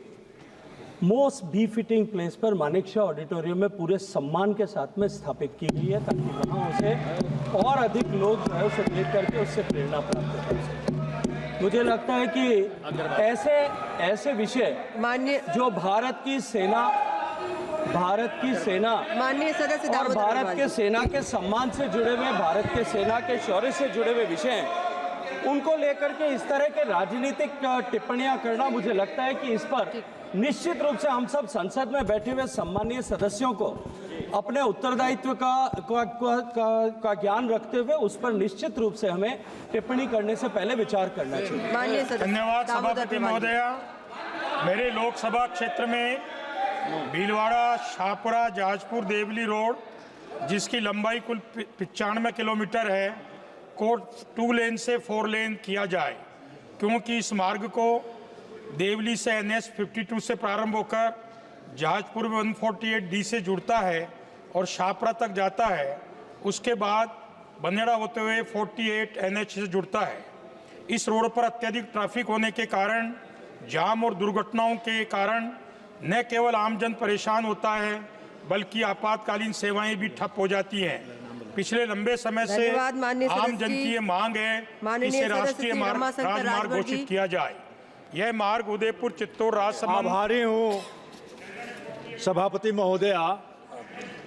मोस्ट बीफिटिंग प्लेस पर मानेकशॉ ऑडिटोरियम में पूरे सम्मान के साथ में स्थापित की गई है, ताकि वहाँ उसे और अधिक लोग जो है उसे देख करके उससे प्रेरणा प्राप्त कर सकें। मुझे लगता है कि ऐसे विषय जो भारत की सेना माननीय सदस्य और भारत के सेना के सम्मान से जुड़े हुए, भारत के सेना के शौर्य से जुड़े हुए विषय हैं, उनको लेकर के इस तरह के राजनीतिक टिप्पणियां करना, मुझे लगता है कि इस पर निश्चित रूप से हम सब संसद में बैठे हुए सम्मानीय सदस्यों को अपने उत्तरदायित्व का ज्ञान रखते हुए उस पर निश्चित रूप से हमें टिप्पणी करने से पहले विचार करना चाहिए। धन्यवाद सभापति महोदया। मेरे लोकसभा क्षेत्र में भीलवाड़ा, शाहपुरा, जाजपुर, देवली रोड, जिसकी लंबाई कुल 95 किलोमीटर है, को 2 लेन से 4 लेन किया जाए, क्योंकि इस मार्ग को देवली से NH 52 से प्रारंभ होकर जाजपुर में 148D से जुड़ता है। और शाहपुरा तक जाता है, उसके बाद बनेड़ा होते हुए 48 NH से जुड़ता है। इस रोड पर अत्यधिक ट्रैफिक होने के कारण, जाम और दुर्घटनाओं के कारण न केवल आमजन परेशान होता है बल्कि आपातकालीन सेवाएं भी ठप हो जाती हैं। पिछले लंबे समय से आम जन की ये मांग है कि इसे राष्ट्रीय राजमार्ग घोषित किया जाए। यह मार्ग उदयपुर चित्तौड़ राजसमंद। आभारी हूँ सभापति महोदया,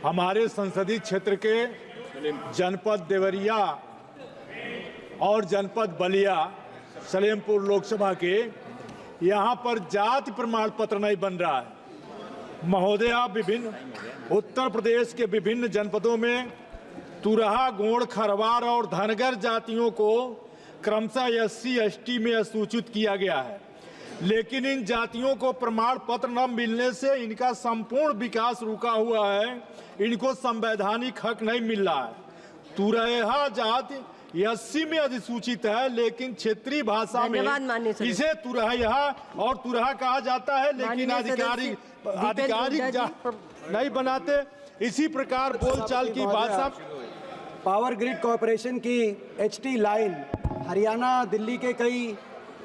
हमारे संसदीय क्षेत्र के जनपद देवरिया और जनपद बलिया सलेमपुर लोकसभा के यहाँ पर जाति प्रमाण पत्र नहीं बन रहा है। महोदया, विभिन्न उत्तर प्रदेश के विभिन्न जनपदों में तुरहा, गोंड, खरवार और धनगर जातियों को क्रमशः SC ST में सूचित किया गया है, लेकिन इन जातियों को प्रमाण पत्र न मिलने से इनका संपूर्ण विकास रुका हुआ है। इनको संवैधानिक हक नहीं मिल रहा है। तुरहा जाति SC में अधिसूचित है, लेकिन क्षेत्रीय भाषा में इसे तुरहा और तुरहा कहा जाता है, लेकिन आधिकारिक नहीं बनाते। इसी प्रकार बोलचाल की भाषा। पावर ग्रिड कॉरपोरेशन की HT लाइन हरियाणा, दिल्ली के कई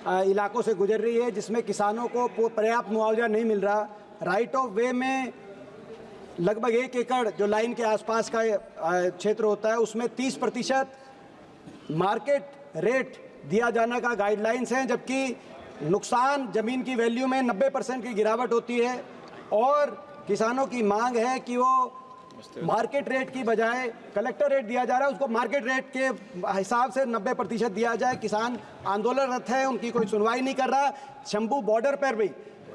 इलाकों से गुजर रही है, जिसमें किसानों को पर्याप्त मुआवजा नहीं मिल रहा। राइट ऑफ वे में लगभग 1 एकड़ जो लाइन के आसपास का क्षेत्र होता है, उसमें 30% मार्केट रेट दिया जाने का गाइडलाइंस हैं, जबकि नुकसान जमीन की वैल्यू में 90% की गिरावट होती है। और किसानों की मांग है कि वो मार्केट रेट की बजाय कलेक्टर रेट दिया जा रहा है, उसको मार्केट रेट के हिसाब से 90% दिया जाए। किसान आंदोलनरत है, उनकी कोई सुनवाई नहीं कर रहा। शंभू बॉर्डर पर भी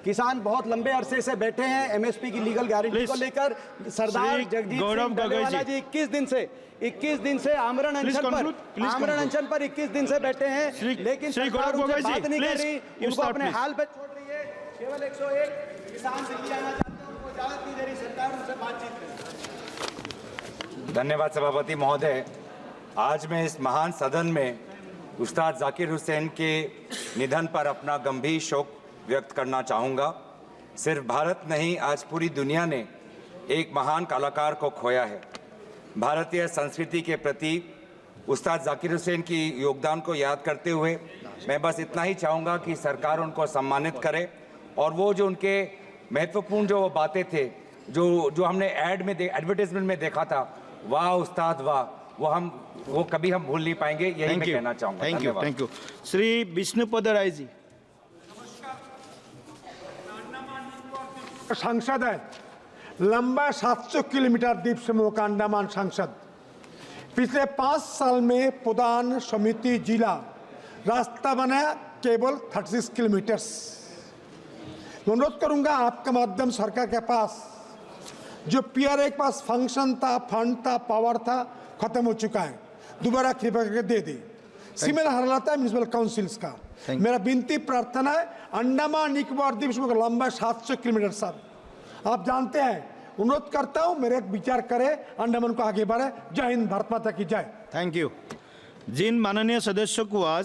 किसान बहुत लंबे अरसे से बैठे हैं MSP की लीगल गारंटी को लेकर। सरदार जगदीश सिंह डलेवाला जी 21 दिन से आमरण अनशन पर 21 दिन से बैठे हैं, लेकिन सरकार उनसे बात नहीं कर रही, उनको अपने हाल पे छोड़ रही है। केवल 101 किसान दिल्ली आना चाहते हैं, उनको इजाजत नहीं दे रही सरकार, उनसे बातचीत करें। धन्यवाद सभापति महोदय। आज मैं इस महान सदन में उस्ताद जाकिर हुसैन के निधन पर अपना गंभीर शोक व्यक्त करना चाहूँगा। सिर्फ भारत नहीं, आज पूरी दुनिया ने एक महान कलाकार को खोया है। भारतीय संस्कृति के प्रति उस्ताद जाकिर हुसैन की योगदान को याद करते हुए मैं बस इतना ही चाहूँगा कि सरकार उनको सम्मानित करे, और वो जो उनके महत्वपूर्ण जो बातें थे, जो हमने एडवर्टाइजमेंट में देखा था, वाह उस्ताद वाह, वो कभी हम भूल नहीं पाएंगे। यही मैं कहना चाहूँगा। Thank you. श्री विष्णुपद राय जी। सांसद है, लंबा 700 किलोमीटर द्वीप समूह का अंडमान सांसद। पिछले 5 साल में प्रधान समिति जिला रास्ता बना केवल 36 किलोमीटर। मैं अनुरोध करूंगा आपका माध्यम सरकार के पास, जो PRA के पास फंक्शन था, फंड था, पावर था, खत्म हो चुका है, दोबारा कृपया करके दे दी। सीमेंट हालात है म्यूनिसिपल काउंसिल्स का। मेरा विनती प्रार्थना है, अंडमान निकोबार द्वीप समूह का लंबा 700 किलोमीटर सर, आप जानते हैं। अनुरोध करता हूं मेरे एक विचार करे, अंडमान को आगे बढ़े। जय हिंद, भारत माता की जय। Thank you. जिन माननीय सदस्यों को आज